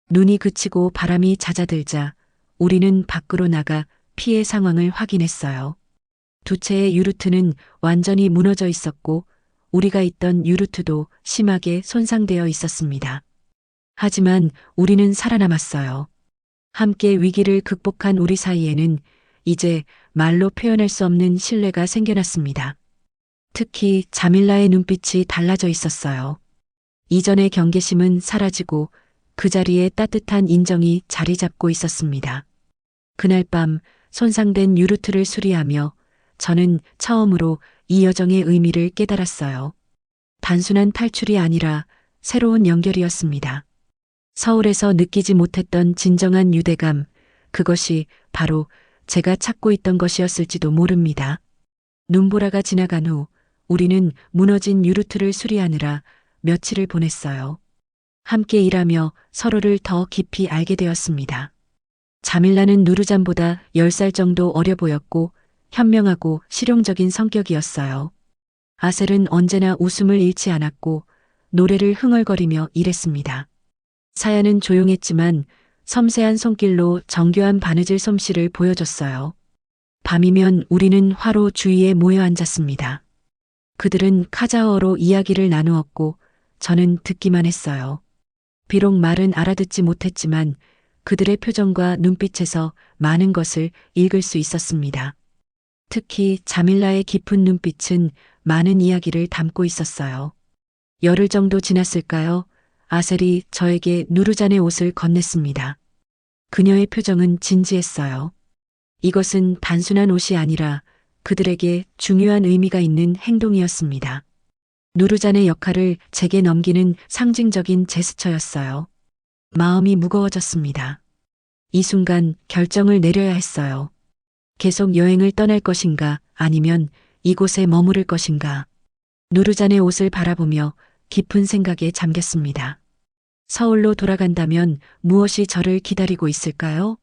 눈이 그치고 바람이 잦아들자 우리는 밖으로 나가 피해 상황을 확인했어요. 두 채의 유르트는 완전히 무너져 있었고 우리가 있던 유르트도 심하게 손상되어 있었습니다. 하지만 우리는 살아남았어요. 함께 위기를 극복한 우리 사이에는 이제 말로 표현할 수 없는 신뢰가 생겨났습니다. 특히 자밀라의 눈빛이 달라져 있었어요. 이전의 경계심은 사라지고 그 자리에 따뜻한 인정이 자리 잡고 있었습니다. 그날 밤 손상된 유르트를 수리하며 저는 처음으로 이 여정의 의미를 깨달았어요. 단순한 탈출이 아니라 새로운 연결이었습니다. 서울에서 느끼지 못했던 진정한 유대감, 그것이 바로 제가 찾고 있던 것이었을지도 모릅니다. 눈보라가 지나간 후 우리는 무너진 유르트를 수리하느라 며칠을 보냈어요. 함께 일하며 서로를 더 깊이 알게 되었습니다. 자밀라는 누르잔보다 10살 정도 어려 보였고 현명하고 실용적인 성격이었어요. 아셀은 언제나 웃음을 잃지 않았고 노래를 흥얼거리며 일했습니다. 사야는 조용했지만 섬세한 손길로 정교한 바느질 솜씨를 보여줬어요. 밤이면 우리는 화로 주위에 모여 앉았습니다. 그들은 카자어로 이야기를 나누었고 저는 듣기만 했어요. 비록 말은 알아듣지 못했지만 그들의 표정과 눈빛에서 많은 것을 읽을 수 있었습니다. 특히 자밀라의 깊은 눈빛은 많은 이야기를 담고 있었어요. 열흘 정도 지났을까요? 아셀이 저에게 누르잔의 옷을 건넸습니다. 그녀의 표정은 진지했어요. 이것은 단순한 옷이 아니라 그들에게 중요한 의미가 있는 행동이었습니다. 누르잔의 역할을 제게 넘기는 상징적인 제스처였어요. 마음이 무거워졌습니다. 이 순간 결정을 내려야 했어요. 계속 여행을 떠날 것인가 아니면 이곳에 머무를 것인가. 누르잔의 옷을 바라보며 깊은 생각에 잠겼습니다. 서울로 돌아간다면 무엇이 저를 기다리고 있을까요?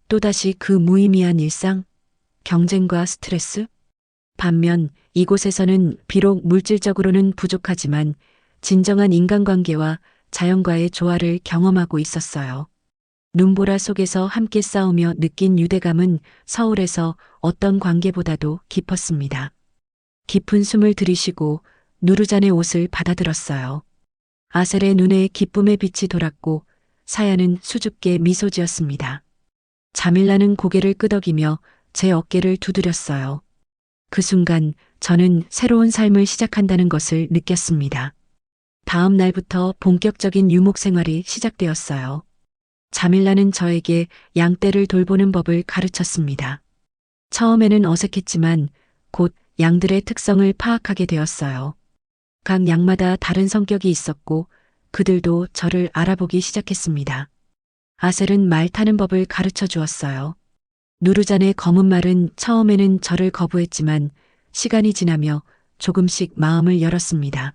또다시 그 무의미한 일상? 경쟁과 스트레스? 반면 이곳에서는 비록 물질적으로는 부족하지만 진정한 인간관계와 자연과의 조화를 경험하고 있었어요. 눈보라 속에서 함께 싸우며 느낀 유대감은 서울에서 어떤 관계보다도 깊었습니다. 깊은 숨을 들이쉬고 누르잔의 옷을 받아들었어요. 아셀의 눈에 기쁨의 빛이 돌았고 사야는 수줍게 미소 지었습니다. 자밀라는 고개를 끄덕이며 제 어깨를 두드렸어요. 그 순간 저는 새로운 삶을 시작한다는 것을 느꼈습니다. 다음 날부터 본격적인 유목 생활이 시작되었어요. 자밀라는 저에게 양떼를 돌보는 법을 가르쳤습니다. 처음에는 어색했지만 곧 양들의 특성을 파악하게 되었어요. 각 양마다 다른 성격이 있었고 그들도 저를 알아보기 시작했습니다. 아셀은 말 타는 법을 가르쳐 주었어요. 누르잔의 검은 말은 처음에는 저를 거부했지만 시간이 지나며 조금씩 마음을 열었습니다.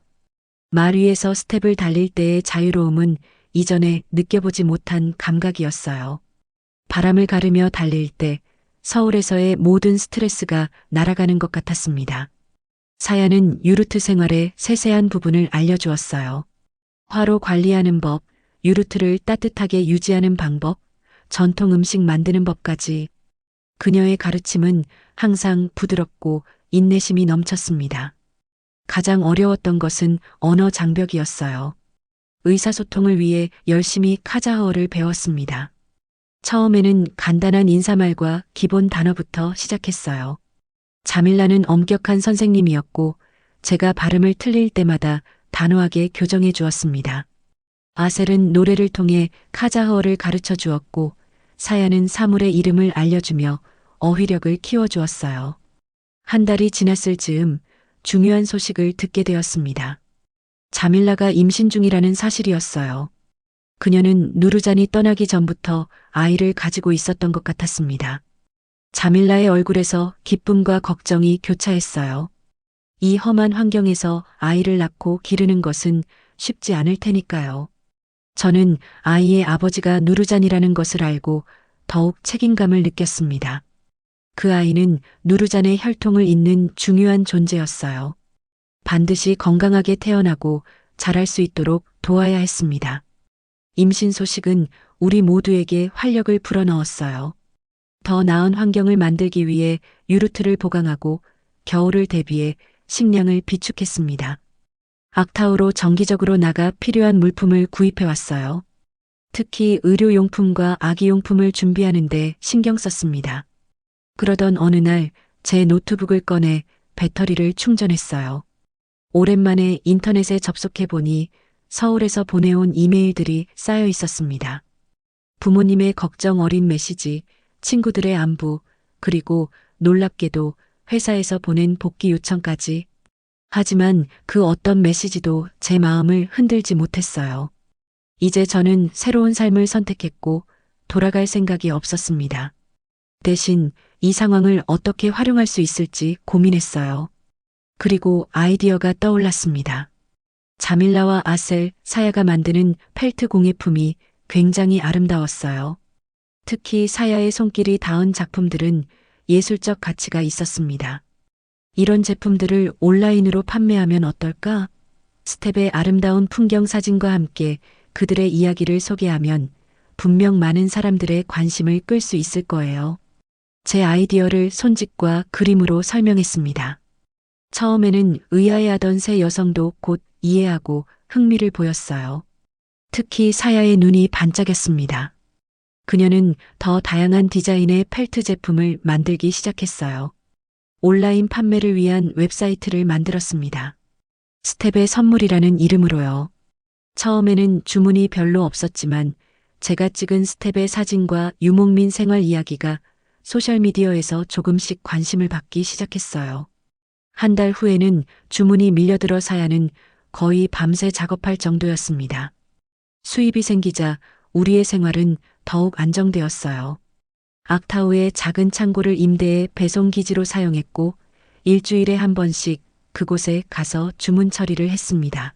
말 위에서 스텝을 달릴 때의 자유로움은 이전에 느껴보지 못한 감각이었어요. 바람을 가르며 달릴 때 서울에서의 모든 스트레스가 날아가는 것 같았습니다. 사야는 유루트 생활의 세세한 부분을 알려주었어요. 화로 관리하는 법, 유루트를 따뜻하게 유지하는 방법, 전통 음식 만드는 법까지 그녀의 가르침은 항상 부드럽고 인내심이 넘쳤습니다. 가장 어려웠던 것은 언어 장벽이었어요. 의사소통을 위해 열심히 카자흐어를 배웠습니다. 처음에는 간단한 인사말과 기본 단어부터 시작했어요. 자밀라는 엄격한 선생님이었고 제가 발음을 틀릴 때마다 단호하게 교정해 주었습니다. 아셀은 노래를 통해 카자흐어를 가르쳐 주었고 사야는 사물의 이름을 알려주며 어휘력을 키워주었어요. 한 달이 지났을 즈음 중요한 소식을 듣게 되었습니다. 자밀라가 임신 중이라는 사실이었어요. 그녀는 누르잔이 떠나기 전부터 아이를 가지고 있었던 것 같았습니다. 자밀라의 얼굴에서 기쁨과 걱정이 교차했어요. 이 험한 환경에서 아이를 낳고 기르는 것은 쉽지 않을 테니까요. 저는 아이의 아버지가 누르잔이라는 것을 알고 더욱 책임감을 느꼈습니다. 그 아이는 누르잔의 혈통을 잇는 중요한 존재였어요. 반드시 건강하게 태어나고 자랄 수 있도록 도와야 했습니다. 임신 소식은 우리 모두에게 활력을 불어넣었어요. 더 나은 환경을 만들기 위해 유루트를 보강하고 겨울을 대비해 식량을 비축했습니다. 악타우로 정기적으로 나가 필요한 물품을 구입해 왔어요. 특히 의료용품과 아기용품을 준비하는 데 신경 썼습니다. 그러던 어느 날 제 노트북을 꺼내 배터리를 충전했어요. 오랜만에 인터넷에 접속해 보니 서울에서 보내온 이메일들이 쌓여 있었습니다. 부모님의 걱정 어린 메시지, 친구들의 안부, 그리고 놀랍게도 회사에서 보낸 복귀 요청까지. 하지만 그 어떤 메시지도 제 마음을 흔들지 못했어요. 이제 저는 새로운 삶을 선택했고 돌아갈 생각이 없었습니다. 대신 이 상황을 어떻게 활용할 수 있을지 고민했어요. 그리고 아이디어가 떠올랐습니다. 자밀라와 아셀, 사야가 만드는 펠트 공예품이 굉장히 아름다웠어요. 특히 사야의 손길이 닿은 작품들은 예술적 가치가 있었습니다. 이런 제품들을 온라인으로 판매하면 어떨까? 스텝의 아름다운 풍경 사진과 함께 그들의 이야기를 소개하면 분명 많은 사람들의 관심을 끌 수 있을 거예요. 제 아이디어를 손짓과 그림으로 설명했습니다. 처음에는 의아해하던 새 여성도 곧 이해하고 흥미를 보였어요. 특히 사야의 눈이 반짝였습니다. 그녀는 더 다양한 디자인의 펠트 제품을 만들기 시작했어요. 온라인 판매를 위한 웹사이트를 만들었습니다. 스텝의 선물이라는 이름으로요. 처음에는 주문이 별로 없었지만 제가 찍은 스텝의 사진과 유목민 생활 이야기가 소셜미디어에서 조금씩 관심을 받기 시작했어요. 한 달 후에는 주문이 밀려들어 사야는 거의 밤새 작업할 정도였습니다. 수입이 생기자 우리의 생활은 더욱 안정되었어요. 악타우의 작은 창고를 임대해 배송기지로 사용했고 일주일에 한 번씩 그곳에 가서 주문 처리를 했습니다.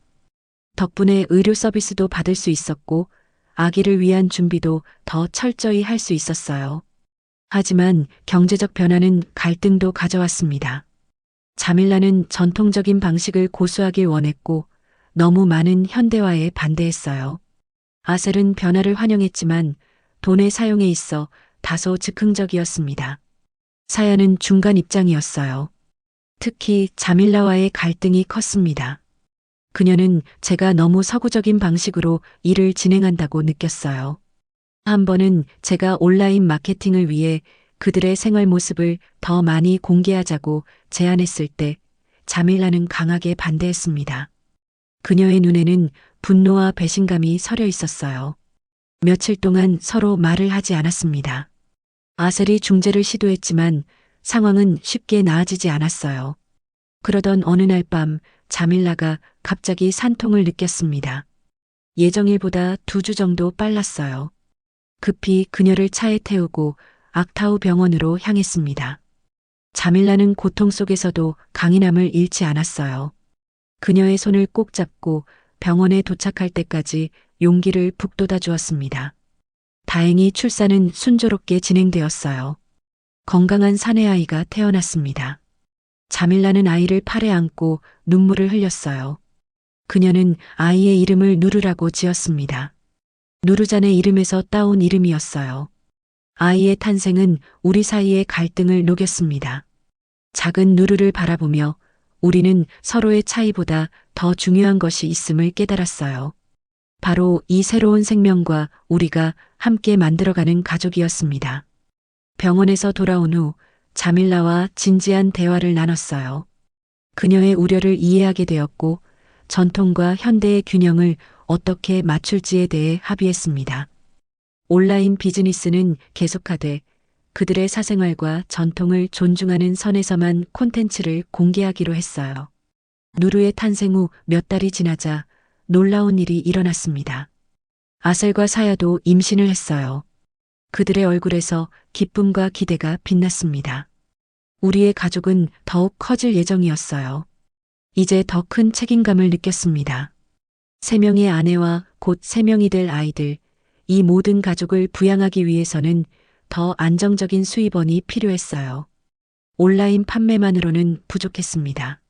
덕분에 의료 서비스도 받을 수 있었고 아기를 위한 준비도 더 철저히 할 수 있었어요. 하지만 경제적 변화는 갈등도 가져왔습니다. 자밀라는 전통적인 방식을 고수하길 원했고 너무 많은 현대화에 반대했어요. 아셀은 변화를 환영했지만 돈의 사용에 있어 다소 즉흥적이었습니다. 사야는 중간 입장이었어요. 특히 자밀라와의 갈등이 컸습니다. 그녀는 제가 너무 서구적인 방식으로 일을 진행한다고 느꼈어요. 한 번은 제가 온라인 마케팅을 위해 그들의 생활 모습을 더 많이 공개하자고 제안했을 때 자밀라는 강하게 반대했습니다. 그녀의 눈에는 분노와 배신감이 서려 있었어요. 며칠 동안 서로 말을 하지 않았습니다. 아셀이 중재를 시도했지만 상황은 쉽게 나아지지 않았어요. 그러던 어느 날 밤 자밀라가 갑자기 산통을 느꼈습니다. 예정일보다 2주 정도 빨랐어요. 급히 그녀를 차에 태우고 악타우 병원으로 향했습니다. 자밀라는 고통 속에서도 강인함을 잃지 않았어요. 그녀의 손을 꼭 잡고 병원에 도착할 때까지 용기를 북돋아 주었습니다. 다행히 출산은 순조롭게 진행되었어요. 건강한 사내아이가 태어났습니다. 자밀라는 아이를 팔에 안고 눈물을 흘렸어요. 그녀는 아이의 이름을 누르라고 지었습니다. 누르잔의 이름에서 따온 이름이었어요. 아이의 탄생은 우리 사이의 갈등을 녹였습니다. 작은 누르를 바라보며 우리는 서로의 차이보다 더 중요한 것이 있음을 깨달았어요. 바로 이 새로운 생명과 우리가 함께 만들어가는 가족이었습니다. 병원에서 돌아온 후 자밀라와 진지한 대화를 나눴어요. 그녀의 우려를 이해하게 되었고 전통과 현대의 균형을 어떻게 맞출지에 대해 합의했습니다. 온라인 비즈니스는 계속하되 그들의 사생활과 전통을 존중하는 선에서만 콘텐츠를 공개하기로 했어요. 누르의 탄생 후 몇 달이 지나자 놀라운 일이 일어났습니다. 아셀과 사야도 임신을 했어요. 그들의 얼굴에서 기쁨과 기대가 빛났습니다. 우리의 가족은 더욱 커질 예정이었어요. 이제 더 큰 책임감을 느꼈습니다. 3명의 아내와 곧 3명이 될 아이들, 이 모든 가족을 부양하기 위해서는 더 안정적인 수입원이 필요했어요. 온라인 판매만으로는 부족했습니다.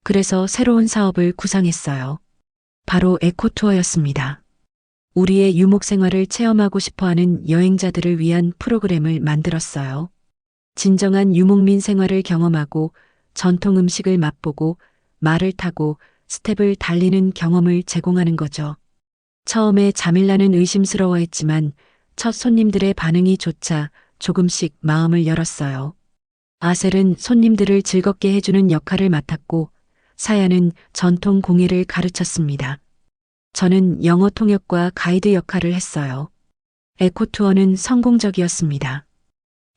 그래서 새로운 사업을 구상했어요. 바로 에코투어였습니다. 우리의 유목 생활을 체험하고 싶어하는 여행자들을 위한 프로그램을 만들었어요. 진정한 유목민 생활을 경험하고 전통 음식을 맛보고 말을 타고 스텝을 달리는 경험을 제공하는 거죠. 처음에 자밀라는 의심스러워했지만 첫 손님들의 반응이 좋자 조금씩 마음을 열었어요. 아셀은 손님들을 즐겁게 해주는 역할을 맡았고 사야는 전통 공예를 가르쳤습니다. 저는 영어 통역과 가이드 역할을 했어요. 에코투어는 성공적이었습니다.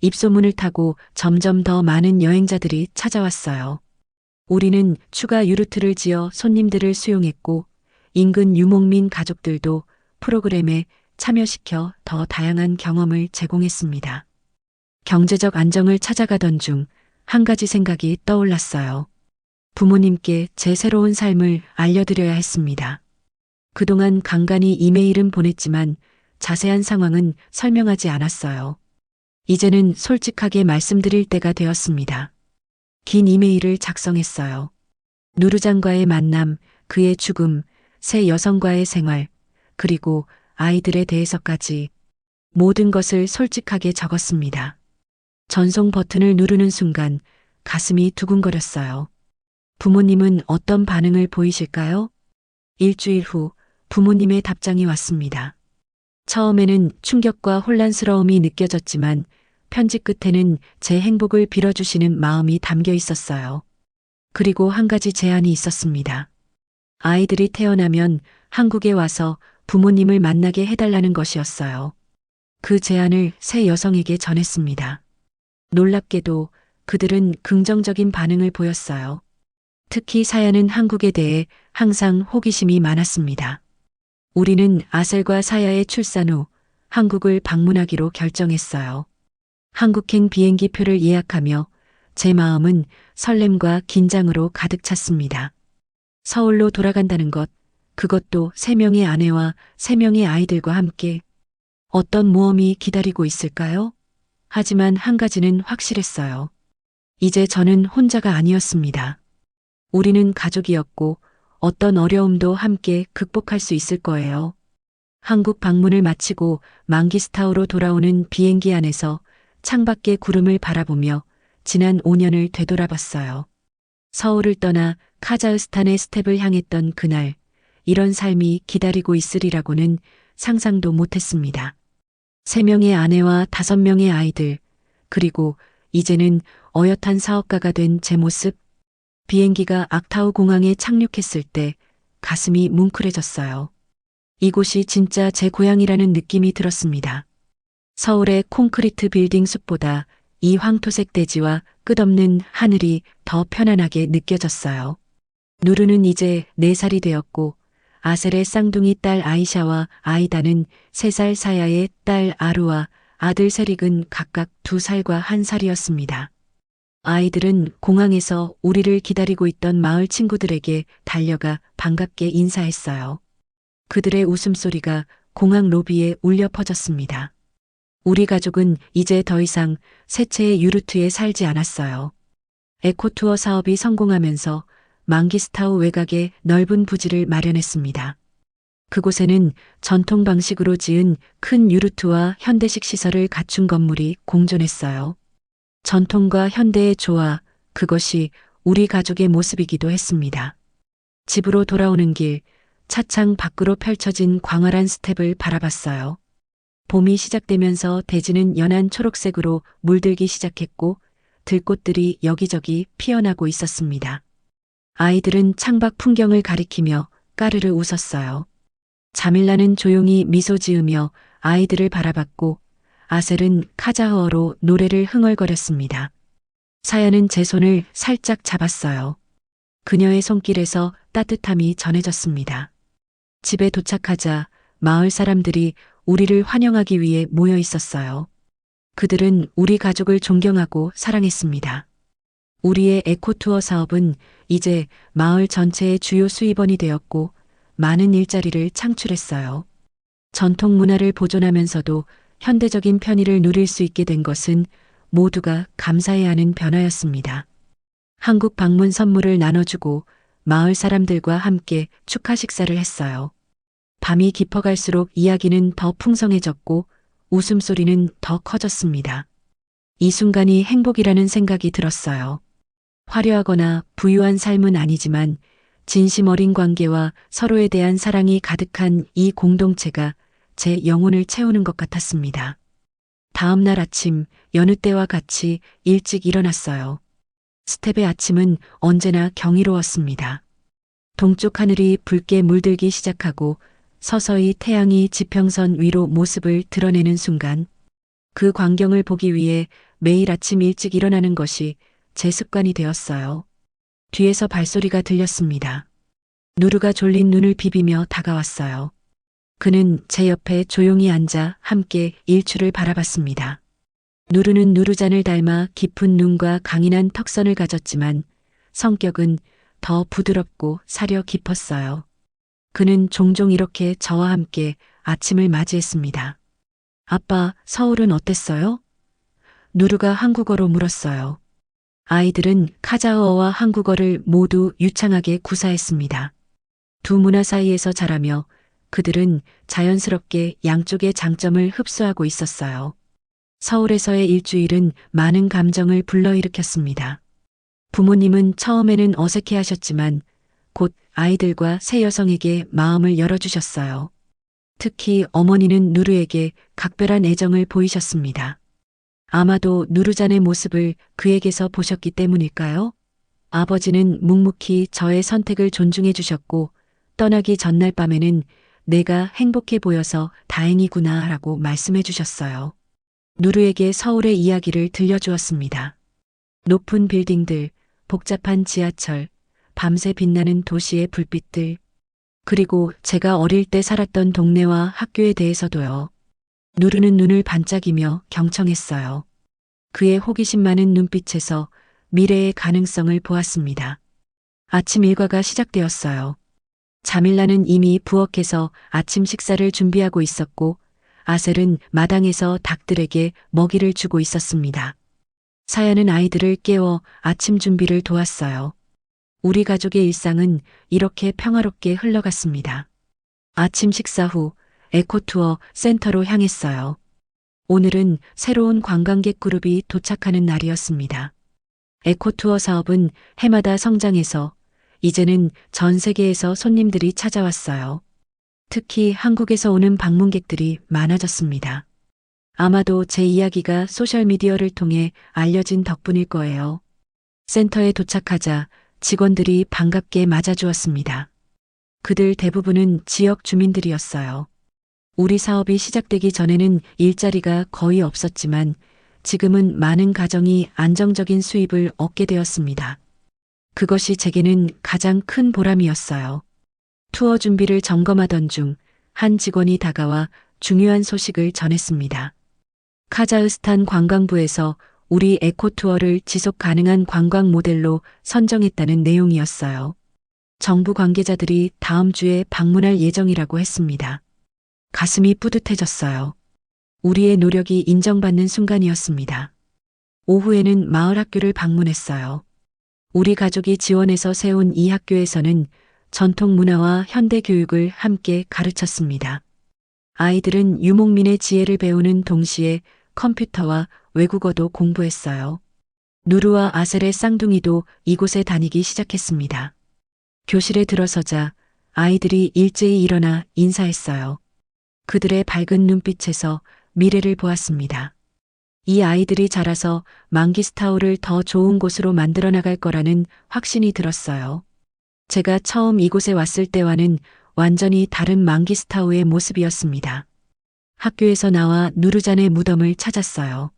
입소문을 타고 점점 더 많은 여행자들이 찾아왔어요. 우리는 추가 유루트를 지어 손님들을 수용했고 인근 유목민 가족들도 프로그램에 참여시켜 더 다양한 경험을 제공했습니다. 경제적 안정을 찾아가던 중 한 가지 생각이 떠올랐어요. 부모님께 제 새로운 삶을 알려드려야 했습니다. 그동안 간간히 이메일은 보냈지만 자세한 상황은 설명하지 않았어요. 이제는 솔직하게 말씀드릴 때가 되었습니다. 긴 이메일을 작성했어요. 누르장과의 만남, 그의 죽음, 새 여성과의 생활, 그리고 아이들에 대해서까지 모든 것을 솔직하게 적었습니다. 전송 버튼을 누르는 순간 가슴이 두근거렸어요. 부모님은 어떤 반응을 보이실까요? 일주일 후 부모님의 답장이 왔습니다. 처음에는 충격과 혼란스러움이 느껴졌지만 편지 끝에는 제 행복을 빌어주시는 마음이 담겨 있었어요. 그리고 한 가지 제안이 있었습니다. 아이들이 태어나면 한국에 와서 부모님을 만나게 해달라는 것이었어요. 그 제안을 새 여성에게 전했습니다. 놀랍게도 그들은 긍정적인 반응을 보였어요. 특히 사야는 한국에 대해 항상 호기심이 많았습니다. 우리는 아셀과 사야의 출산 후 한국을 방문하기로 결정했어요. 한국행 비행기 표를 예약하며 제 마음은 설렘과 긴장으로 가득 찼습니다. 서울로 돌아간다는 것, 그것도 3명의 아내와 3명의 아이들과 함께 어떤 모험이 기다리고 있을까요? 하지만 한 가지는 확실했어요. 이제 저는 혼자가 아니었습니다. 우리는 가족이었고 어떤 어려움도 함께 극복할 수 있을 거예요. 한국 방문을 마치고 망기스타우로 돌아오는 비행기 안에서 창밖의 구름을 바라보며 지난 5년을 되돌아봤어요. 서울을 떠나 카자흐스탄의 스텝을 향했던 그날, 이런 삶이 기다리고 있으리라고는 상상도 못했습니다. 3명의 아내와 5명의 아이들, 그리고 이제는 어엿한 사업가가 된 제 모습, 비행기가 악타우 공항에 착륙했을 때 가슴이 뭉클해졌어요. 이곳이 진짜 제 고향이라는 느낌이 들었습니다. 서울의 콘크리트 빌딩 숲보다 이 황토색 대지와 끝없는 하늘이 더 편안하게 느껴졌어요. 누르는 이제 4살이 되었고 아셀의 쌍둥이 딸 아이샤와 아이다는 3살 사야의 딸 아루와 아들 세릭은 각각 2살과 1살이었습니다. 아이들은 공항에서 우리를 기다리고 있던 마을 친구들에게 달려가 반갑게 인사했어요. 그들의 웃음소리가 공항 로비에 울려 퍼졌습니다. 우리 가족은 이제 더 이상 세체의 유르트에 살지 않았어요. 에코투어 사업이 성공하면서 망기스타우 외곽에 넓은 부지를 마련했습니다. 그곳에는 전통 방식으로 지은 큰 유르트와 현대식 시설을 갖춘 건물이 공존했어요. 전통과 현대의 조화, 그것이 우리 가족의 모습이기도 했습니다. 집으로 돌아오는 길, 차창 밖으로 펼쳐진 광활한 스텝을 바라봤어요. 봄이 시작되면서 대지는 연한 초록색으로 물들기 시작했고 들꽃들이 여기저기 피어나고 있었습니다. 아이들은 창밖 풍경을 가리키며 까르르 웃었어요. 자밀라는 조용히 미소 지으며 아이들을 바라봤고 아셀은 카자흐어로 노래를 흥얼거렸습니다. 사야는 제 손을 살짝 잡았어요. 그녀의 손길에서 따뜻함이 전해졌습니다. 집에 도착하자 마을 사람들이 우리를 환영하기 위해 모여 있었어요. 그들은 우리 가족을 존경하고 사랑했습니다. 우리의 에코투어 사업은 이제 마을 전체의 주요 수입원이 되었고 많은 일자리를 창출했어요. 전통 문화를 보존하면서도 현대적인 편의를 누릴 수 있게 된 것은 모두가 감사해야 하는 변화였습니다. 한국 방문 선물을 나눠주고 마을 사람들과 함께 축하 식사를 했어요. 밤이 깊어갈수록 이야기는 더 풍성해졌고 웃음소리는 더 커졌습니다. 이 순간이 행복이라는 생각이 들었어요. 화려하거나 부유한 삶은 아니지만 진심 어린 관계와 서로에 대한 사랑이 가득한 이 공동체가 제 영혼을 채우는 것 같았습니다. 다음 날 아침 여느 때와 같이 일찍 일어났어요. 스텝의 아침은 언제나 경이로웠습니다. 동쪽 하늘이 붉게 물들기 시작하고 서서히 태양이 지평선 위로 모습을 드러내는 순간 그 광경을 보기 위해 매일 아침 일찍 일어나는 것이 제 습관이 되었어요. 뒤에서 발소리가 들렸습니다. 누르가 졸린 눈을 비비며 다가왔어요. 그는 제 옆에 조용히 앉아 함께 일출을 바라봤습니다. 누르는 누르잔을 닮아 깊은 눈과 강인한 턱선을 가졌지만 성격은 더 부드럽고 사려 깊었어요. 그는 종종 이렇게 저와 함께 아침을 맞이했습니다. 아빠, 서울은 어땠어요? 누르가 한국어로 물었어요. 아이들은 카자흐어와 한국어를 모두 유창하게 구사했습니다. 두 문화 사이에서 자라며 그들은 자연스럽게 양쪽의 장점을 흡수하고 있었어요. 서울에서의 일주일은 많은 감정을 불러일으켰습니다. 부모님은 처음에는 어색해 하셨지만 곧 아이들과 새 여성에게 마음을 열어주셨어요. 특히 어머니는 누르에게 각별한 애정을 보이셨습니다. 아마도 누르잔의 모습을 그에게서 보셨기 때문일까요? 아버지는 묵묵히 저의 선택을 존중해 주셨고 떠나기 전날 밤에는 내가 행복해 보여서 다행이구나 라고 말씀해 주셨어요. 누르에게 서울의 이야기를 들려주었습니다. 높은 빌딩들, 복잡한 지하철, 밤새 빛나는 도시의 불빛들, 그리고 제가 어릴 때 살았던 동네와 학교에 대해서도요. 누르는 눈을 반짝이며 경청했어요. 그의 호기심 많은 눈빛에서 미래의 가능성을 보았습니다. 아침 일과가 시작되었어요. 자밀라는 이미 부엌에서 아침 식사를 준비하고 있었고 아셀은 마당에서 닭들에게 먹이를 주고 있었습니다. 사야는 아이들을 깨워 아침 준비를 도왔어요. 우리 가족의 일상은 이렇게 평화롭게 흘러갔습니다. 아침 식사 후 에코투어 센터로 향했어요. 오늘은 새로운 관광객 그룹이 도착하는 날이었습니다. 에코투어 사업은 해마다 성장해서 이제는 전 세계에서 손님들이 찾아왔어요. 특히 한국에서 오는 방문객들이 많아졌습니다. 아마도 제 이야기가 소셜미디어를 통해 알려진 덕분일 거예요. 센터에 도착하자 직원들이 반갑게 맞아주었습니다. 그들 대부분은 지역 주민들이었어요. 우리 사업이 시작되기 전에는 일자리가 거의 없었지만 지금은 많은 가정이 안정적인 수입을 얻게 되었습니다. 그것이 제게는 가장 큰 보람이었어요. 투어 준비를 점검하던 중 한 직원이 다가와 중요한 소식을 전했습니다. 카자흐스탄 관광부에서 우리 에코투어를 지속 가능한 관광 모델로 선정했다는 내용이었어요. 정부 관계자들이 다음 주에 방문할 예정이라고 했습니다. 가슴이 뿌듯해졌어요. 우리의 노력이 인정받는 순간이었습니다. 오후에는 마을 학교를 방문했어요. 우리 가족이 지원해서 세운 이 학교에서는 전통 문화와 현대 교육을 함께 가르쳤습니다. 아이들은 유목민의 지혜를 배우는 동시에 컴퓨터와 외국어도 공부했어요. 누르와 아셀의 쌍둥이도 이곳에 다니기 시작했습니다. 교실에 들어서자 아이들이 일제히 일어나 인사했어요. 그들의 밝은 눈빛에서 미래를 보았습니다. 이 아이들이 자라서 망기스타우를 더 좋은 곳으로 만들어 나갈 거라는 확신이 들었어요. 제가 처음 이곳에 왔을 때와는 완전히 다른 망기스타우의 모습이었습니다. 학교에서 나와 누르잔의 무덤을 찾았어요.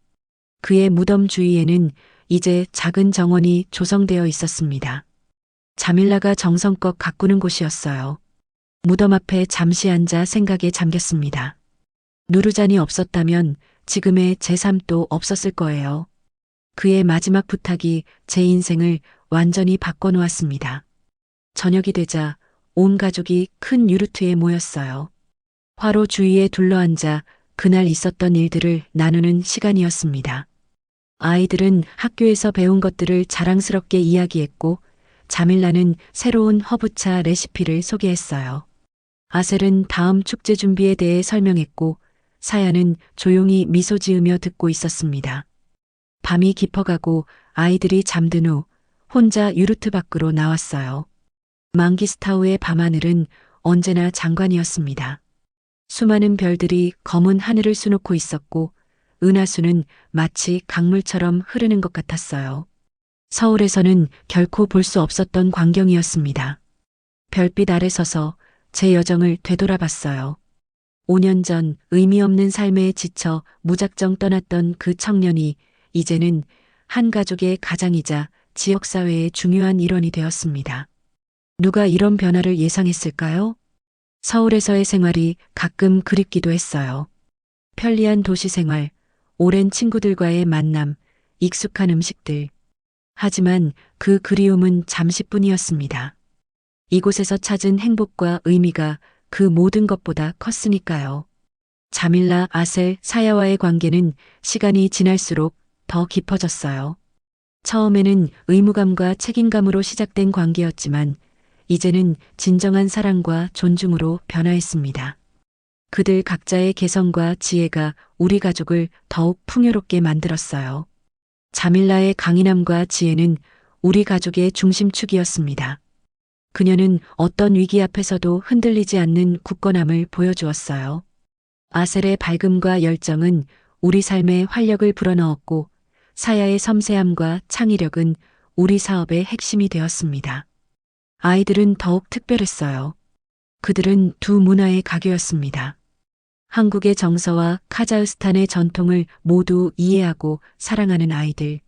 그의 무덤 주위에는 이제 작은 정원이 조성되어 있었습니다. 자밀라가 정성껏 가꾸는 곳이었어요. 무덤 앞에 잠시 앉아 생각에 잠겼습니다. 누르잔이 없었다면 지금의 제 삶도 없었을 거예요. 그의 마지막 부탁이 제 인생을 완전히 바꿔놓았습니다. 저녁이 되자 온 가족이 큰 유르트에 모였어요. 화로 주위에 둘러앉아 그날 있었던 일들을 나누는 시간이었습니다. 아이들은 학교에서 배운 것들을 자랑스럽게 이야기했고 자밀라는 새로운 허브차 레시피를 소개했어요. 아셀은 다음 축제 준비에 대해 설명했고 사야는 조용히 미소 지으며 듣고 있었습니다. 밤이 깊어가고 아이들이 잠든 후 혼자 유르트 밖으로 나왔어요. 망기스타우의 밤하늘은 언제나 장관이었습니다. 수많은 별들이 검은 하늘을 수놓고 있었고 은하수는 마치 강물처럼 흐르는 것 같았어요. 서울에서는 결코 볼 수 없었던 광경이었습니다. 별빛 아래 서서 제 여정을 되돌아봤어요. 5년 전 의미 없는 삶에 지쳐 무작정 떠났던 그 청년이 이제는 한 가족의 가장이자 지역사회의 중요한 일원이 되었습니다. 누가 이런 변화를 예상했을까요? 서울에서의 생활이 가끔 그립기도 했어요. 편리한 도시 생활, 오랜 친구들과의 만남, 익숙한 음식들. 하지만 그 그리움은 잠시뿐이었습니다. 이곳에서 찾은 행복과 의미가 그 모든 것보다 컸으니까요. 자밀라, 아셀, 사야와의 관계는 시간이 지날수록 더 깊어졌어요. 처음에는 의무감과 책임감으로 시작된 관계였지만 이제는 진정한 사랑과 존중으로 변화했습니다. 그들 각자의 개성과 지혜가 우리 가족을 더욱 풍요롭게 만들었어요. 자밀라의 강인함과 지혜는 우리 가족의 중심축이었습니다. 그녀는 어떤 위기 앞에서도 흔들리지 않는 굳건함을 보여주었어요. 아셀의 밝음과 열정은 우리 삶에 활력을 불어넣었고 사야의 섬세함과 창의력은 우리 사업의 핵심이 되었습니다. 아이들은 더욱 특별했어요. 그들은 두 문화의 가교였습니다. 한국의 정서와 카자흐스탄의 전통을 모두 이해하고 사랑하는 아이들.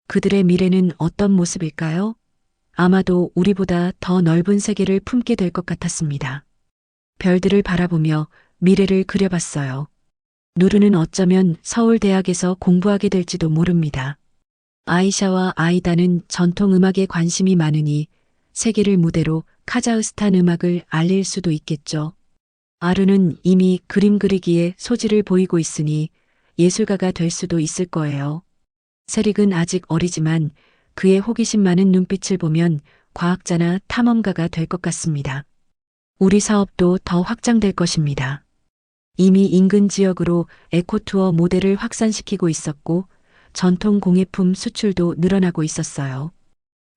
그들의 미래는 어떤 모습일까요? 아마도 우리보다 더 넓은 세계를 품게 될 것 같았습니다. 별들을 바라보며 미래를 그려봤어요. 누르는 어쩌면 서울대학에서 공부하게 될지도 모릅니다. 아이샤와 아이다는 전통 음악에 관심이 많으니 세계를 무대로 카자흐스탄 음악을 알릴 수도 있겠죠. 아르는 이미 그림 그리기에 소질을 보이고 있으니 예술가가 될 수도 있을 거예요. 세릭은 아직 어리지만 그의 호기심 많은 눈빛을 보면 과학자나 탐험가가 될 것 같습니다. 우리 사업도 더 확장될 것입니다. 이미 인근 지역으로 에코투어 모델을 확산시키고 있었고 전통 공예품 수출도 늘어나고 있었어요.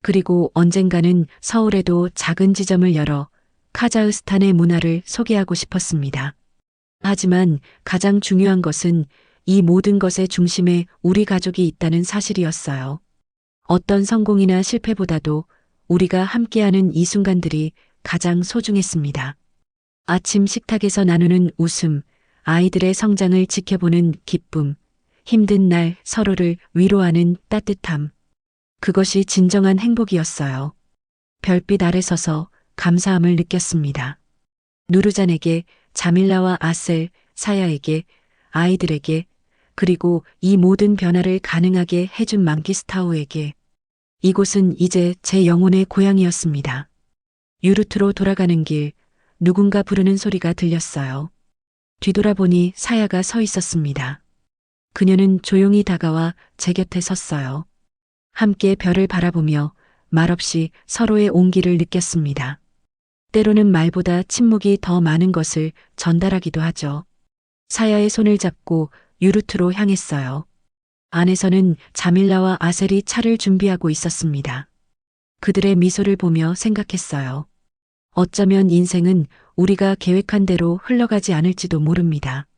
그리고 언젠가는 서울에도 작은 지점을 열어 카자흐스탄의 문화를 소개하고 싶었습니다. 하지만 가장 중요한 것은 이 모든 것의 중심에 우리 가족이 있다는 사실이었어요. 어떤 성공이나 실패보다도 우리가 함께하는 이 순간들이 가장 소중했습니다. 아침 식탁에서 나누는 웃음, 아이들의 성장을 지켜보는 기쁨, 힘든 날 서로를 위로하는 따뜻함. 그것이 진정한 행복이었어요. 별빛 아래 서서 감사함을 느꼈습니다. 누르잔에게, 자밀라와 아셀, 사야에게, 아이들에게, 그리고 이 모든 변화를 가능하게 해준 망기스타우에게 이곳은 이제 제 영혼의 고향이었습니다. 유르트로 돌아가는 길, 누군가 부르는 소리가 들렸어요. 뒤돌아보니 사야가 서 있었습니다. 그녀는 조용히 다가와 제 곁에 섰어요. 함께 별을 바라보며 말없이 서로의 온기를 느꼈습니다. 때로는 말보다 침묵이 더 많은 것을 전달하기도 하죠. 사야의 손을 잡고 유르트로 향했어요. 안에서는 자밀라와 아셀이 차를 준비하고 있었습니다. 그들의 미소를 보며 생각했어요. 어쩌면 인생은 우리가 계획한 대로 흘러가지 않을지도 모릅니다.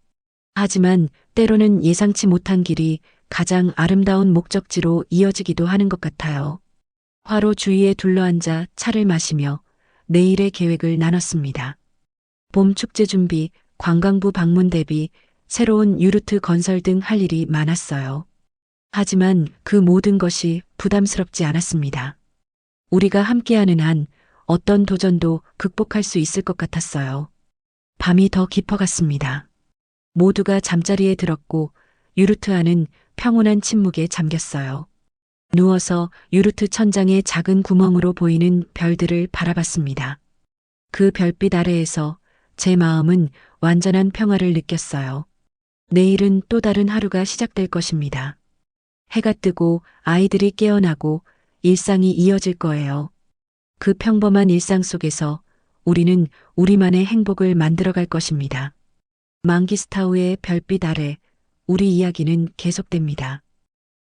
하지만 때로는 예상치 못한 길이 가장 아름다운 목적지로 이어지기도 하는 것 같아요. 화로 주위에 둘러앉아 차를 마시며 내일의 계획을 나눴습니다. 봄 축제 준비, 관광부 방문 대비, 새로운 유르트 건설 등 할 일이 많았어요. 하지만 그 모든 것이 부담스럽지 않았습니다. 우리가 함께하는 한 어떤 도전도 극복할 수 있을 것 같았어요. 밤이 더 깊어갔습니다. 모두가 잠자리에 들었고 유르트 안은 평온한 침묵에 잠겼어요. 누워서 유르트 천장의 작은 구멍으로 보이는 별들을 바라봤습니다. 그 별빛 아래에서 제 마음은 완전한 평화를 느꼈어요. 내일은 또 다른 하루가 시작될 것입니다. 해가 뜨고 아이들이 깨어나고 일상이 이어질 거예요. 그 평범한 일상 속에서 우리는 우리만의 행복을 만들어갈 것입니다. 망기스타우의 별빛 아래 우리 이야기는 계속됩니다.